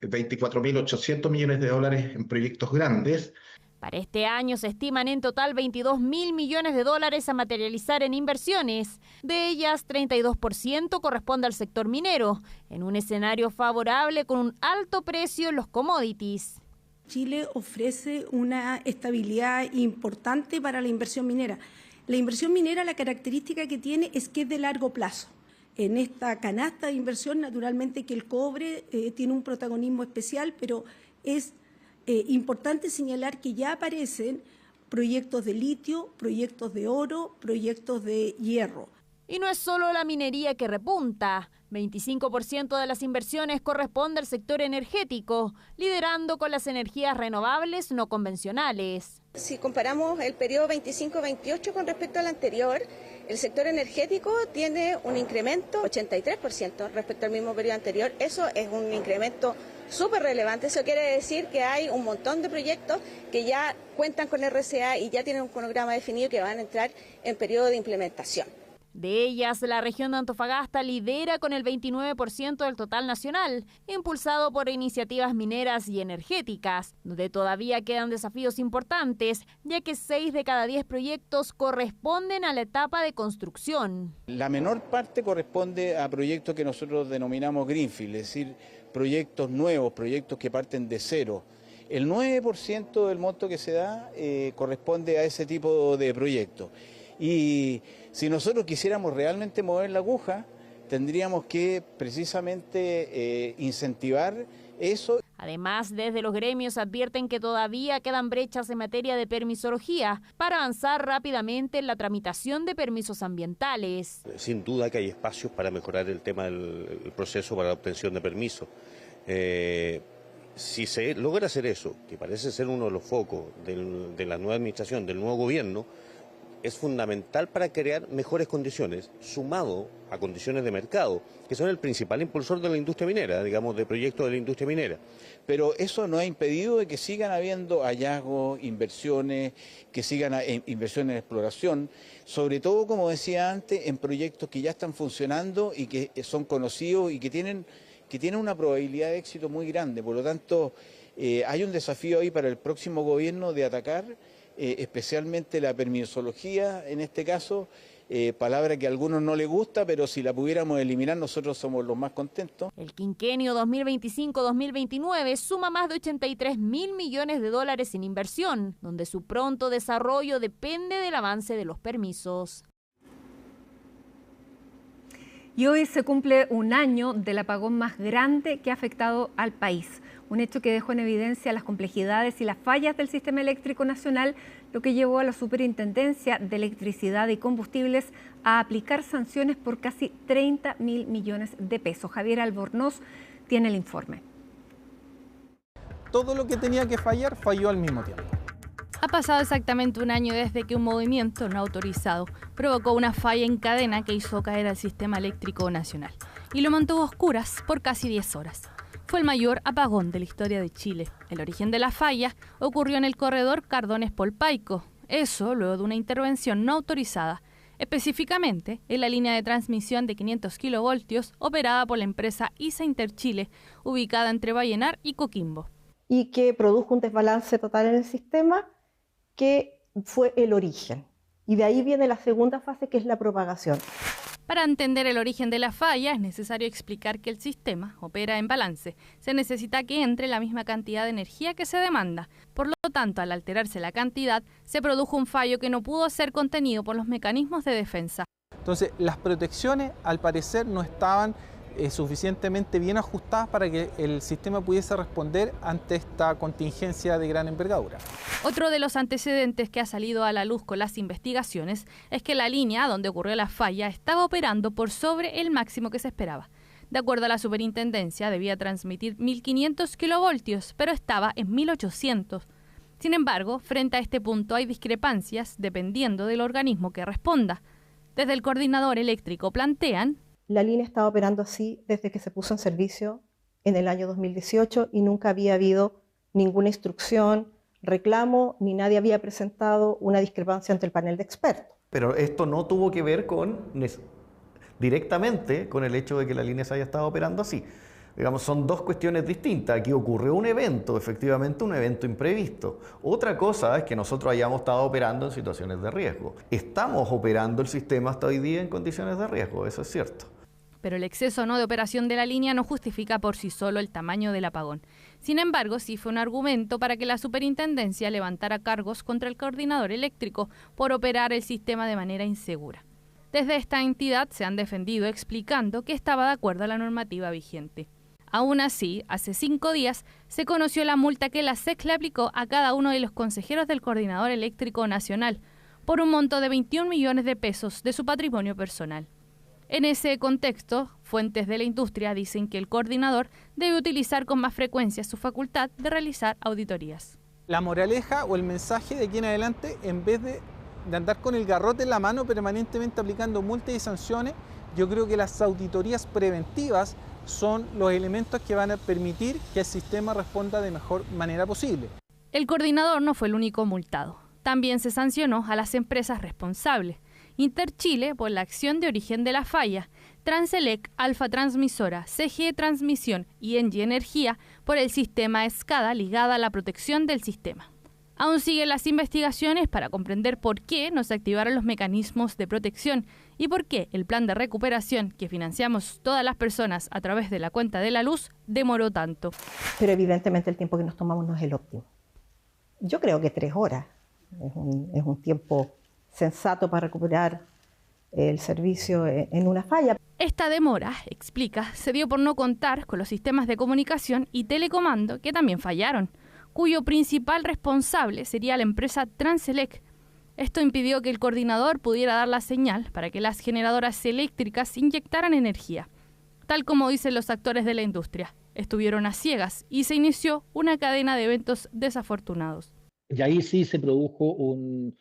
24.800 millones de dólares en proyectos grandes. Para este año se estiman en total 22.000 millones de dólares a materializar en inversiones. De ellas, 32% corresponde al sector minero, en un escenario favorable con un alto precio en los commodities. Chile ofrece una estabilidad importante para la inversión minera. La inversión minera, la característica que tiene es que es de largo plazo. en esta canasta de inversión. Naturalmente que el cobre tiene un protagonismo especial, pero es importante señalar que ya aparecen proyectos de litio, proyectos de oro, proyectos de hierro. Y no es solo la minería que repunta. 25% de las inversiones corresponde al sector energético, liderando con las energías renovables no convencionales. Si comparamos el periodo 25-28 con respecto al anterior, el sector energético tiene un incremento 83% respecto al mismo periodo anterior. Eso es un incremento súper relevante. Eso quiere decir que hay un montón de proyectos que ya cuentan con RCA y ya tienen un cronograma definido que van a entrar en periodo de implementación. De ellas, la región de Antofagasta lidera con el 29% del total nacional, impulsado por iniciativas mineras y energéticas, donde todavía quedan desafíos importantes, ya que 6 de cada 10 proyectos corresponden a la etapa de construcción. La menor parte corresponde a proyectos que nosotros denominamos greenfield, es decir, proyectos nuevos, proyectos que parten de cero. El 9% del monto que se da corresponde a ese tipo de proyectos. Y si nosotros quisiéramos realmente mover la aguja, tendríamos que precisamente incentivar eso. Además, desde los gremios advierten que todavía quedan brechas en materia de permisología para avanzar rápidamente en la tramitación de permisos ambientales. Sin duda que hay espacios para mejorar el tema del proceso para la obtención de permisos. Si se logra hacer eso, que parece ser uno de los focos de la nueva administración, del nuevo gobierno, es fundamental para crear mejores condiciones, sumado a condiciones de mercado, que son el principal impulsor de la industria minera, digamos, de proyectos de la industria minera. Pero eso no ha impedido de que sigan habiendo hallazgos, inversiones, que sigan inversiones en exploración, sobre todo, como decía antes, en proyectos que ya están funcionando y que son conocidos y que tienen una probabilidad de éxito muy grande. Por lo tanto, hay un desafío ahí para el próximo gobierno de atacar especialmente la permisología, en este caso, palabra que a algunos no les gusta, pero si la pudiéramos eliminar nosotros somos los más contentos. El quinquenio 2025-2029 suma más de 83.000 millones de dólares en inversión, donde su pronto desarrollo depende del avance de los permisos. Y hoy se cumple un año del apagón más grande que ha afectado al país. Un hecho que dejó en evidencia las complejidades y las fallas del sistema eléctrico nacional, lo que llevó a la Superintendencia de Electricidad y Combustibles a aplicar sanciones por casi 30.000 millones de pesos. Javier Albornoz tiene el informe. Todo lo que tenía que fallar falló al mismo tiempo. Ha pasado exactamente un año desde que un movimiento no autorizado provocó una falla en cadena que hizo caer al sistema eléctrico nacional y lo mantuvo a oscuras por casi 10 horas. Fue el mayor apagón de la historia de Chile. El origen de la falla ocurrió en el corredor Cardones-Polpaico. Eso luego de una intervención no autorizada, específicamente en la línea de transmisión de 500 kilovoltios operada por la empresa ISA Interchile, ubicada entre Vallenar y Coquimbo. Y que produjo un desbalance total en el sistema, que fue el origen. Y de ahí viene la segunda fase, que es la propagación. Para entender el origen de la falla es necesario explicar que el sistema opera en balance. Se necesita que entre la misma cantidad de energía que se demanda. Por lo tanto, al alterarse la cantidad, se produjo un fallo que no pudo ser contenido por los mecanismos de defensa. Entonces, las protecciones, al parecer, no estaban suficientemente bien ajustadas para que el sistema pudiese responder ante esta contingencia de gran envergadura. Otro de los antecedentes que ha salido a la luz con las investigaciones es que la línea donde ocurrió la falla estaba operando por sobre el máximo que se esperaba. De acuerdo a la superintendencia, debía transmitir 1.500 kilovoltios, pero estaba en 1.800. Sin embargo, frente a este punto hay discrepancias dependiendo del organismo que responda. Desde el coordinador eléctrico plantean: la línea estaba operando así desde que se puso en servicio en el año 2018 y nunca había habido ninguna instrucción, reclamo, ni nadie había presentado una discrepancia ante el panel de expertos. Pero esto no tuvo que ver directamente con el hecho de que la línea se haya estado operando así. Digamos, son dos cuestiones distintas. Aquí ocurrió un evento, efectivamente un evento imprevisto. Otra cosa es que nosotros hayamos estado operando en situaciones de riesgo. Estamos operando el sistema hasta hoy día en condiciones de riesgo, eso es cierto. Pero el exceso no de operación de la línea no justifica por sí solo el tamaño del apagón. Sin embargo, sí fue un argumento para que la superintendencia levantara cargos contra el coordinador eléctrico por operar el sistema de manera insegura. Desde esta entidad se han defendido explicando que estaba de acuerdo a la normativa vigente. Aún así, hace 5 días se conoció la multa que la SEC le aplicó a cada uno de los consejeros del Coordinador Eléctrico Nacional por un monto de 21 millones de pesos de su patrimonio personal. En ese contexto, fuentes de la industria dicen que el coordinador debe utilizar con más frecuencia su facultad de realizar auditorías. La moraleja o el mensaje de aquí en adelante, en vez de andar con el garrote en la mano permanentemente aplicando multas y sanciones, yo creo que las auditorías preventivas son los elementos que van a permitir que el sistema responda de mejor manera posible. El coordinador no fue el único multado. También se sancionó a las empresas responsables. Interchile por la acción de origen de la falla, Transelec, Alfa Transmisora, CGE Transmisión y Engie Energía por el sistema SCADA ligada a la protección del sistema. Aún siguen las investigaciones para comprender por qué no se activaron los mecanismos de protección y por qué el plan de recuperación que financiamos todas las personas a través de la cuenta de la luz demoró tanto. Pero evidentemente el tiempo que nos tomamos no es el óptimo. Yo creo que 3 horas es un tiempo sensato para recuperar el servicio en una falla. Esta demora, explica, se dio por no contar con los sistemas de comunicación y telecomando que también fallaron, cuyo principal responsable sería la empresa Transelec. Esto impidió que el coordinador pudiera dar la señal para que las generadoras eléctricas inyectaran energía. Tal como dicen los actores de la industria, estuvieron a ciegas y se inició una cadena de eventos desafortunados. Y ahí sí se produjo un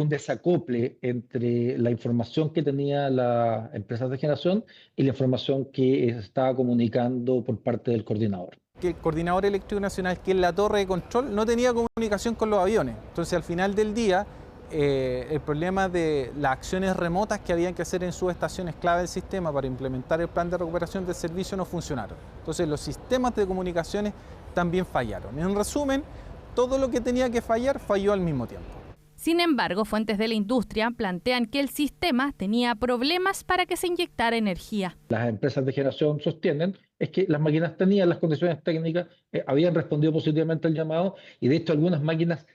desacople entre la información que tenía la empresa de generación y la información que estaba comunicando por parte del coordinador. Que el Coordinador Eléctrico Nacional, que es la torre de control, no tenía comunicación con los aviones. Entonces, al final del día, el problema de las acciones remotas que habían que hacer en subestaciones clave del sistema para implementar el plan de recuperación del servicio no funcionaron. Entonces, los sistemas de comunicaciones también fallaron. En resumen, todo lo que tenía que fallar falló al mismo tiempo. Sin embargo, fuentes de la industria plantean que el sistema tenía problemas para que se inyectara energía. Las empresas de generación sostienen es que las máquinas tenían las condiciones técnicas, habían respondido positivamente al llamado y de hecho algunas máquinas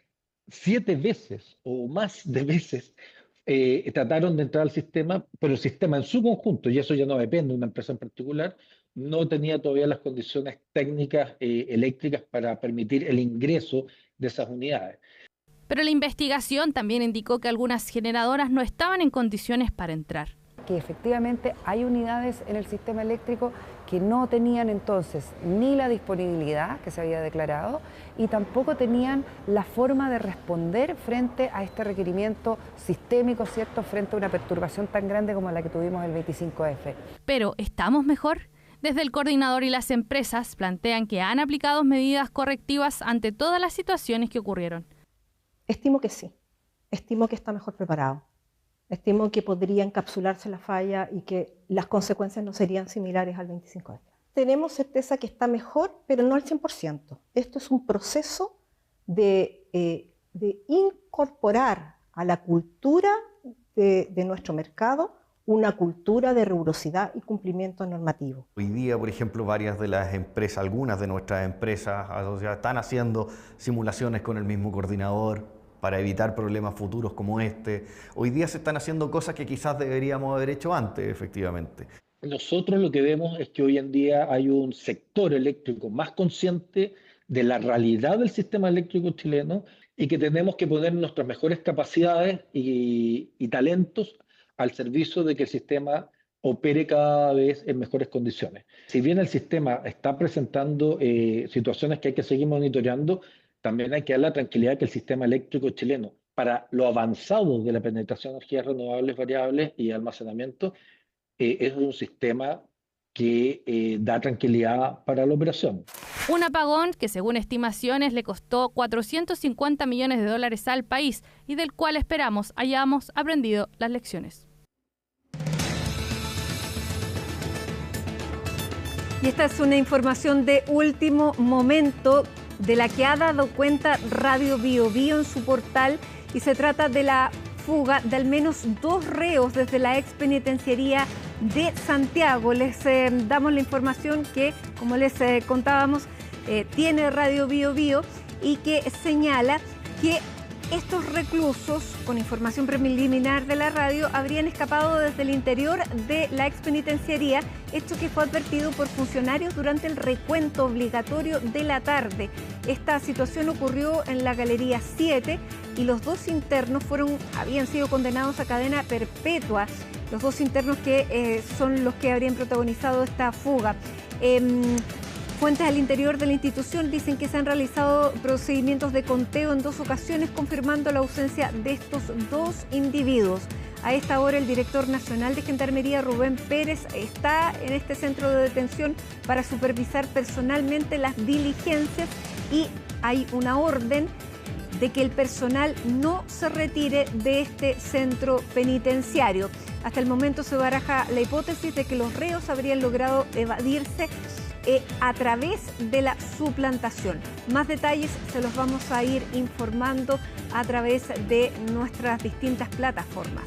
7 veces o más de veces trataron de entrar al sistema, pero el sistema en su conjunto, y eso ya no depende de una empresa en particular, no tenía todavía las condiciones técnicas eléctricas para permitir el ingreso de esas unidades. Pero la investigación también indicó que algunas generadoras no estaban en condiciones para entrar. Que efectivamente hay unidades en el sistema eléctrico que no tenían entonces ni la disponibilidad que se había declarado y tampoco tenían la forma de responder frente a este requerimiento sistémico, ¿cierto?, frente a una perturbación tan grande como la que tuvimos el 25F. Pero, ¿estamos mejor? Desde el coordinador y las empresas plantean que han aplicado medidas correctivas ante todas las situaciones que ocurrieron. Estimo que sí, estimo que está mejor preparado, estimo que podría encapsularse la falla y que las consecuencias no serían similares al 25F. Tenemos certeza que está mejor, pero no al 100%. Esto es un proceso de incorporar a la cultura de nuestro mercado una cultura de rigurosidad y cumplimiento normativo. Hoy día, por ejemplo, varias de las empresas, algunas de nuestras empresas asociadas están haciendo simulaciones con el mismo coordinador para evitar problemas futuros como este. Hoy día se están haciendo cosas que quizás deberíamos haber hecho antes, efectivamente. Nosotros lo que vemos es que hoy en día hay un sector eléctrico más consciente de la realidad del sistema eléctrico chileno y que tenemos que poner nuestras mejores capacidades y talentos al servicio de que el sistema opere cada vez en mejores condiciones. Si bien el sistema está presentando situaciones que hay que seguir monitoreando, también hay que dar la tranquilidad que el sistema eléctrico chileno, para lo avanzado de la penetración de energías renovables variables y almacenamiento, es un sistema que da tranquilidad para la operación. Un apagón que, según estimaciones, le costó 450 millones de dólares al país y del cual esperamos hayamos aprendido las lecciones. Y esta es una información de último momento de la que ha dado cuenta Radio Biobío en su portal y se trata de la fuga de al menos 2 reos desde la expenitenciaría de Santiago. Les damos la información que, como les contábamos, tiene Radio Biobío y que señala que estos reclusos, con información preliminar de la radio, habrían escapado desde el interior de la expenitenciaría, hecho que fue advertido por funcionarios durante el recuento obligatorio de la tarde. Esta situación ocurrió en la Galería 7 y los 2 internos habían sido condenados a cadena perpetua. Los 2 internos que son los que habrían protagonizado esta fuga. Fuentes al interior de la institución dicen que se han realizado procedimientos de conteo en 2 ocasiones, confirmando la ausencia de estos 2 individuos. A esta hora, el director nacional de Gendarmería, Rubén Pérez, está en este centro de detención para supervisar personalmente las diligencias y hay una orden de que el personal no se retire de este centro penitenciario. Hasta el momento se baraja la hipótesis de que los reos habrían logrado evadirse a través de la suplantación. Más detalles se los vamos a ir informando a través de nuestras distintas plataformas.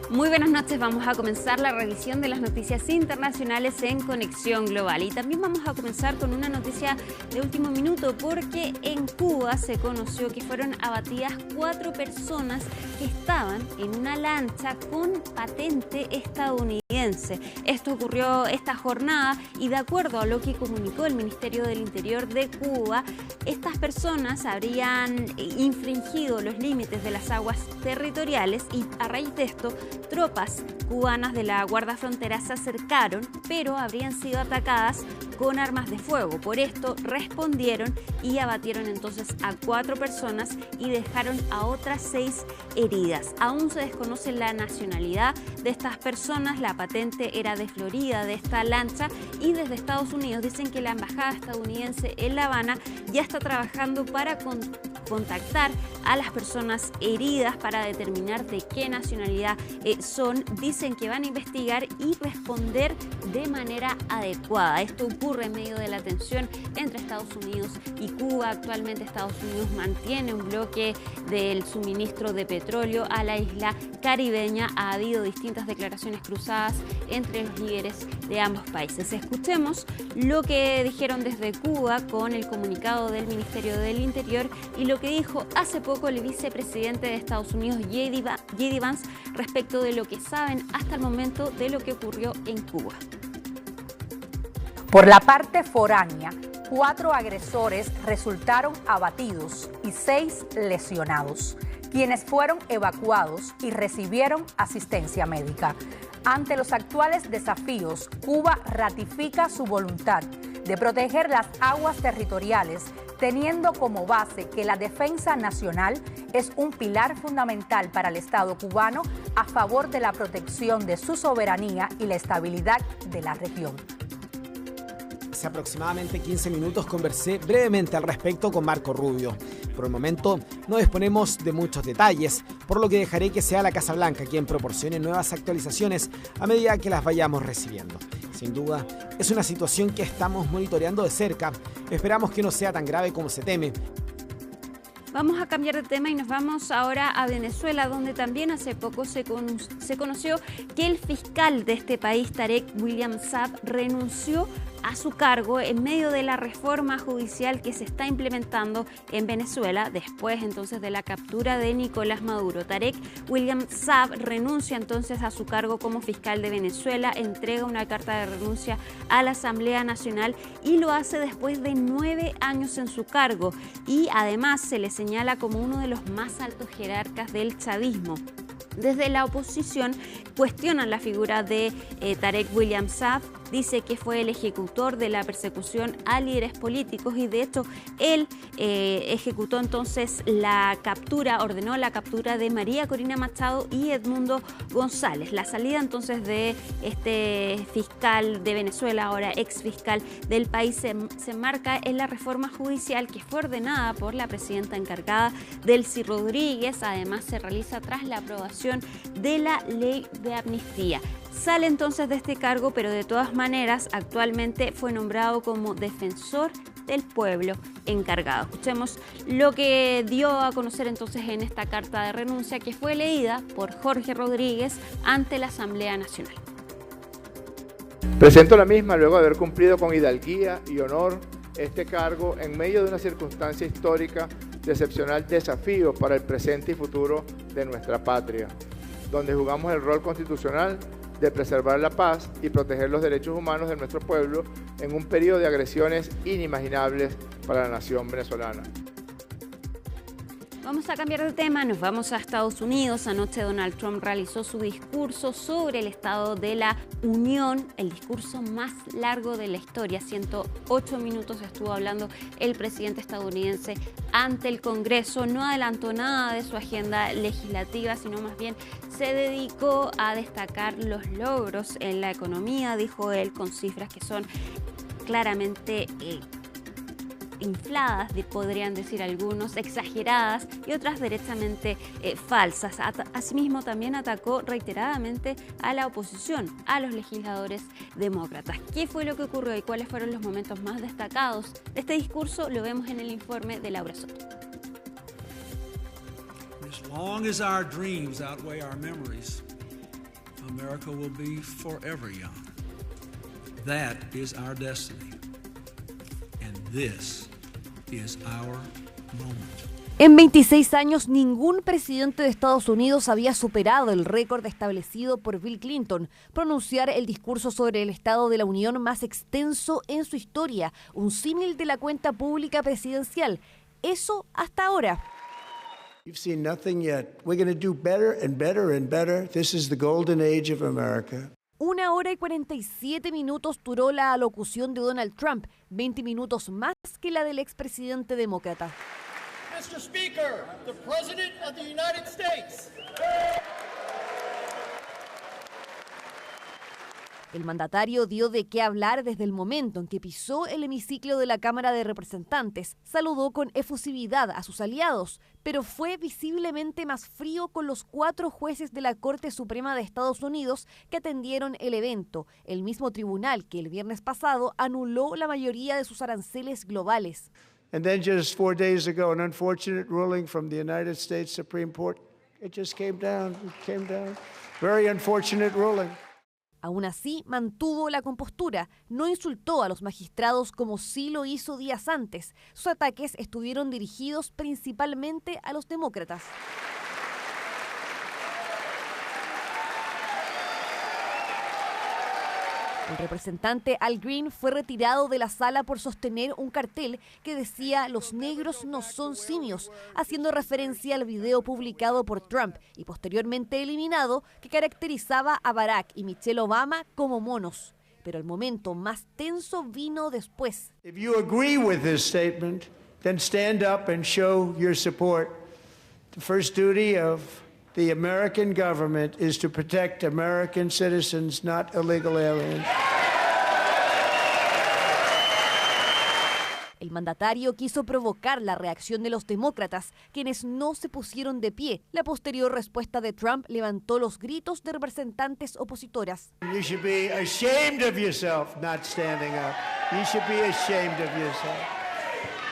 Muy buenas noches, vamos a comenzar la revisión de las noticias internacionales en Conexión Global y también vamos a comenzar con una noticia de último minuto porque en Cuba se conoció que fueron abatidas 4 personas que estaban en una lancha con patente estadounidense. Esto ocurrió esta jornada y de acuerdo a lo que comunicó el Ministerio del Interior de Cuba, estas personas habrían infringido los límites de las aguas territoriales y a raíz de esto tropas cubanas de la Guardia Frontera se acercaron, pero habrían sido atacadas con armas de fuego. Por esto respondieron y abatieron entonces a 4 personas y dejaron a otras 6 heridas. Aún se desconoce la nacionalidad de estas personas, la patente era de Florida de esta lancha y desde Estados Unidos dicen que la embajada estadounidense en La Habana ya está trabajando para contactar a las personas heridas para determinar de qué nacionalidad son. Dicen que van a investigar y responder de manera adecuada. Esto ocurre en medio de la tensión entre Estados Unidos y Cuba. Actualmente Estados Unidos mantiene un bloque del suministro de petróleo a la isla caribeña. Ha habido distintas declaraciones cruzadas entre los líderes de ambos países. Escuchemos lo que dijeron desde Cuba con el comunicado del Ministerio del Interior y lo que dijo hace poco el vicepresidente de Estados Unidos, J.D. Vance, respecto de lo que saben hasta el momento de lo que ocurrió en Cuba. Por la parte foránea, 4 agresores resultaron abatidos y 6 lesionados, quienes fueron evacuados y recibieron asistencia médica. Ante los actuales desafíos, Cuba ratifica su voluntad de proteger las aguas territoriales, teniendo como base que la defensa nacional es un pilar fundamental para el Estado cubano a favor de la protección de su soberanía y la estabilidad de la región. Hace aproximadamente 15 minutos conversé brevemente al respecto con Marco Rubio. Por el momento no disponemos de muchos detalles, por lo que dejaré que sea la Casa Blanca quien proporcione nuevas actualizaciones a medida que las vayamos recibiendo. Sin duda, es una situación que estamos monitoreando de cerca. Esperamos que no sea tan grave como se teme. Vamos a cambiar de tema y nos vamos ahora a Venezuela, donde también hace poco se conoció que el fiscal de este país, Tarek William Saab, renunció a su cargo en medio de la reforma judicial que se está implementando en Venezuela después entonces de la captura de Nicolás Maduro. Tarek William Saab renuncia entonces a su cargo como fiscal de Venezuela, entrega una carta de renuncia a la Asamblea Nacional y lo hace después de 9 años en su cargo y además se le señala como uno de los más altos jerarcas del chavismo. Desde la oposición cuestionan la figura de Tarek William Saab, dice que fue el ejecutor de la persecución a líderes políticos y de hecho él ejecutó entonces ordenó la captura de María Corina Machado y Edmundo González. La salida entonces de este fiscal de Venezuela, ahora ex fiscal del país, se enmarca en la reforma judicial que fue ordenada por la presidenta encargada, Delcy Rodríguez. Además se realiza tras la aprobación de la ley de amnistía. Sale entonces de este cargo, pero de todas maneras actualmente fue nombrado como defensor del pueblo encargado. Escuchemos lo que dio a conocer entonces en esta carta de renuncia que fue leída por Jorge Rodríguez ante la Asamblea Nacional. Presento la misma luego de haber cumplido con hidalguía y honor este cargo en medio de una circunstancia histórica de excepcional desafío para el presente y futuro de nuestra patria, donde jugamos el rol constitucional de preservar la paz y proteger los derechos humanos de nuestro pueblo en un periodo de agresiones inimaginables para la nación venezolana. Vamos a cambiar de tema, nos vamos a Estados Unidos. Anoche Donald Trump realizó su discurso sobre el Estado de la Unión, el discurso más largo de la historia. 108 minutos estuvo hablando el presidente estadounidense ante el Congreso. No adelantó nada de su agenda legislativa, sino más bien se dedicó a destacar los logros en la economía, dijo él, con cifras que son claramente infladas, podrían decir algunos, exageradas y otras derechamente falsas. Asimismo, también atacó reiteradamente a la oposición, a los legisladores demócratas. ¿Qué fue lo que ocurrió y cuáles fueron los momentos más destacados de este discurso? Lo vemos en el informe de Laura Soto. As long as our dreams outweigh our memories, America will be forever young. That is our destiny. And this is our moment. En 26 años, ningún presidente de Estados Unidos había superado el récord establecido por Bill Clinton, pronunciar el discurso sobre el Estado de la Unión más extenso en su historia, un símil de la cuenta pública presidencial. Eso hasta ahora. You've seen nothing yet. We're going to do better and better and better. This is the golden age of America. 1 hora y 47 minutos duró la alocución de Donald Trump, 20 minutos más que la del expresidente demócrata. Mr. Speaker, the President of the United States. El mandatario dio de qué hablar desde el momento en que pisó el hemiciclo de la Cámara de Representantes. Saludó con efusividad a sus aliados, pero fue visiblemente más frío con los 4 jueces de la Corte Suprema de Estados Unidos que atendieron el evento, el mismo tribunal que el viernes pasado anuló la mayoría de sus aranceles globales. And then just 4 days ago, an unfortunate ruling from the United States Supreme Court. It just came down. Very unfortunate ruling. Aún así, mantuvo la compostura, no insultó a los magistrados como sí lo hizo días antes. Sus ataques estuvieron dirigidos principalmente a los demócratas. El representante Al Green fue retirado de la sala por sostener un cartel que decía "Los negros no son simios", haciendo referencia al video publicado por Trump y posteriormente eliminado que caracterizaba a Barack y Michelle Obama como monos. Pero el momento más tenso vino después. If you agree with this statement, then stand up and show your support. The first duty of the American government is to protect American citizens, not illegal aliens. El mandatario quiso provocar la reacción de los demócratas, quienes no se pusieron de pie. La posterior respuesta de Trump levantó los gritos de representantes opositoras. You should be ashamed of yourself not standing up. You should be ashamed of yourself.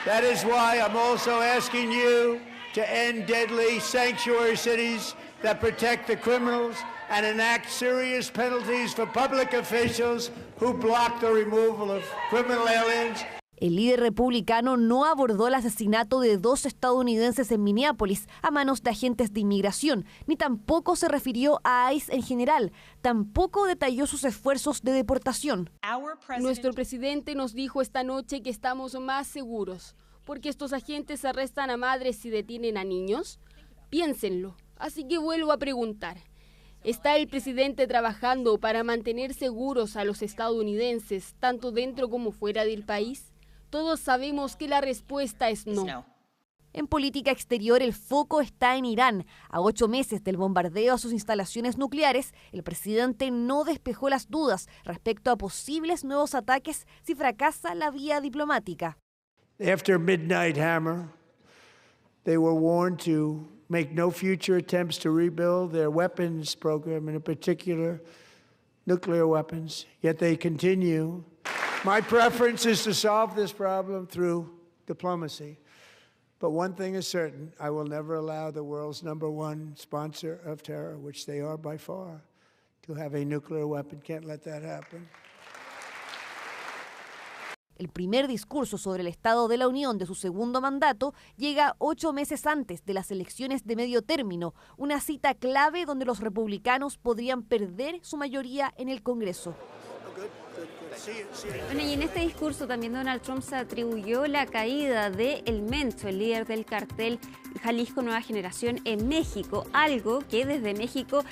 That is why I'm also asking you to end deadly sanctuary cities that protect the criminals and enact serious penalties for public officials who block the removal of criminal aliens. El líder republicano no abordó el asesinato de 2 estadounidenses en Minneapolis a manos de agentes de inmigración, ni tampoco se refirió a ICE en general. Tampoco detalló sus esfuerzos de deportación. Nuestro presidente nos dijo esta noche que estamos más seguros, porque estos agentes arrestan a madres y detienen a niños. Piénsenlo. Así que vuelvo a preguntar. ¿Está el presidente trabajando para mantener seguros a los estadounidenses, tanto dentro como fuera del país? Todos sabemos que la respuesta es no. En política exterior, el foco está en Irán. A 8 meses del bombardeo a sus instalaciones nucleares, el presidente no despejó las dudas respecto a posibles nuevos ataques si fracasa la vía diplomática. After Midnight Hammer, they were warned to make no future attempts to rebuild their weapons program, and in particular, nuclear weapons. Yet they continue. My preference is to solve this problem through diplomacy. But one thing is certain, I will never allow the world's #1 sponsor of terror, which they are by far, to have a nuclear weapon. Can't let that happen. El primer discurso sobre el Estado de la Unión de su segundo mandato llega 8 meses antes de las elecciones de medio término, una cita clave donde los republicanos podrían perder su mayoría en el Congreso. Bueno, y en este discurso también Donald Trump se atribuyó la caída de El Mencho, el líder del cartel Jalisco Nueva Generación en México, algo que desde México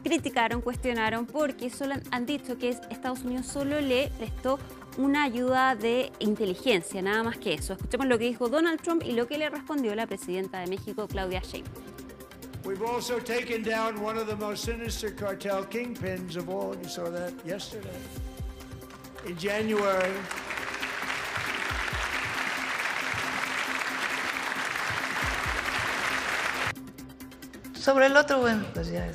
criticaron, cuestionaron, porque solo han dicho que Estados Unidos solo le prestó una ayuda de inteligencia, nada más que eso. Escuchemos lo que dijo Donald Trump y lo que le respondió la presidenta de México, Claudia Sheinbaum. We've also taken down one of the most sinister cartel kingpins of all. You saw that yesterday. In January, sobre el otro, bueno, pues ya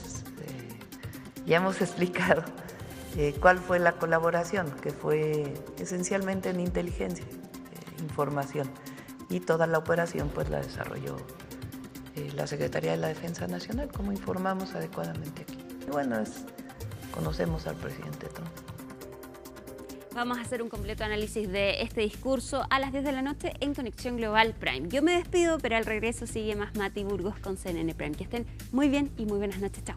hemos explicado cuál fue la colaboración, que fue esencialmente en inteligencia, información, y toda la operación pues la desarrolló la Secretaría de la Defensa Nacional, como informamos adecuadamente aquí. Y bueno, conocemos al presidente Trump. Vamos a hacer un completo análisis de este discurso a las 10 de la noche en Conexión Global Prime. Yo me despido, pero al regreso sigue más Mati Burgos con CNN Prime. Que estén muy bien y muy buenas noches. Chao.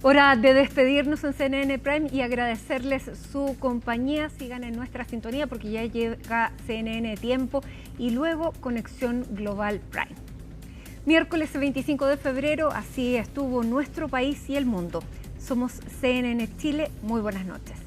Hora de despedirnos en CNN Prime y agradecerles su compañía. Sigan en nuestra sintonía porque ya llega CNN Tiempo y luego Conexión Global Prime. Miércoles 25 de febrero, así estuvo nuestro país y el mundo. Somos CNN Chile. Muy buenas noches.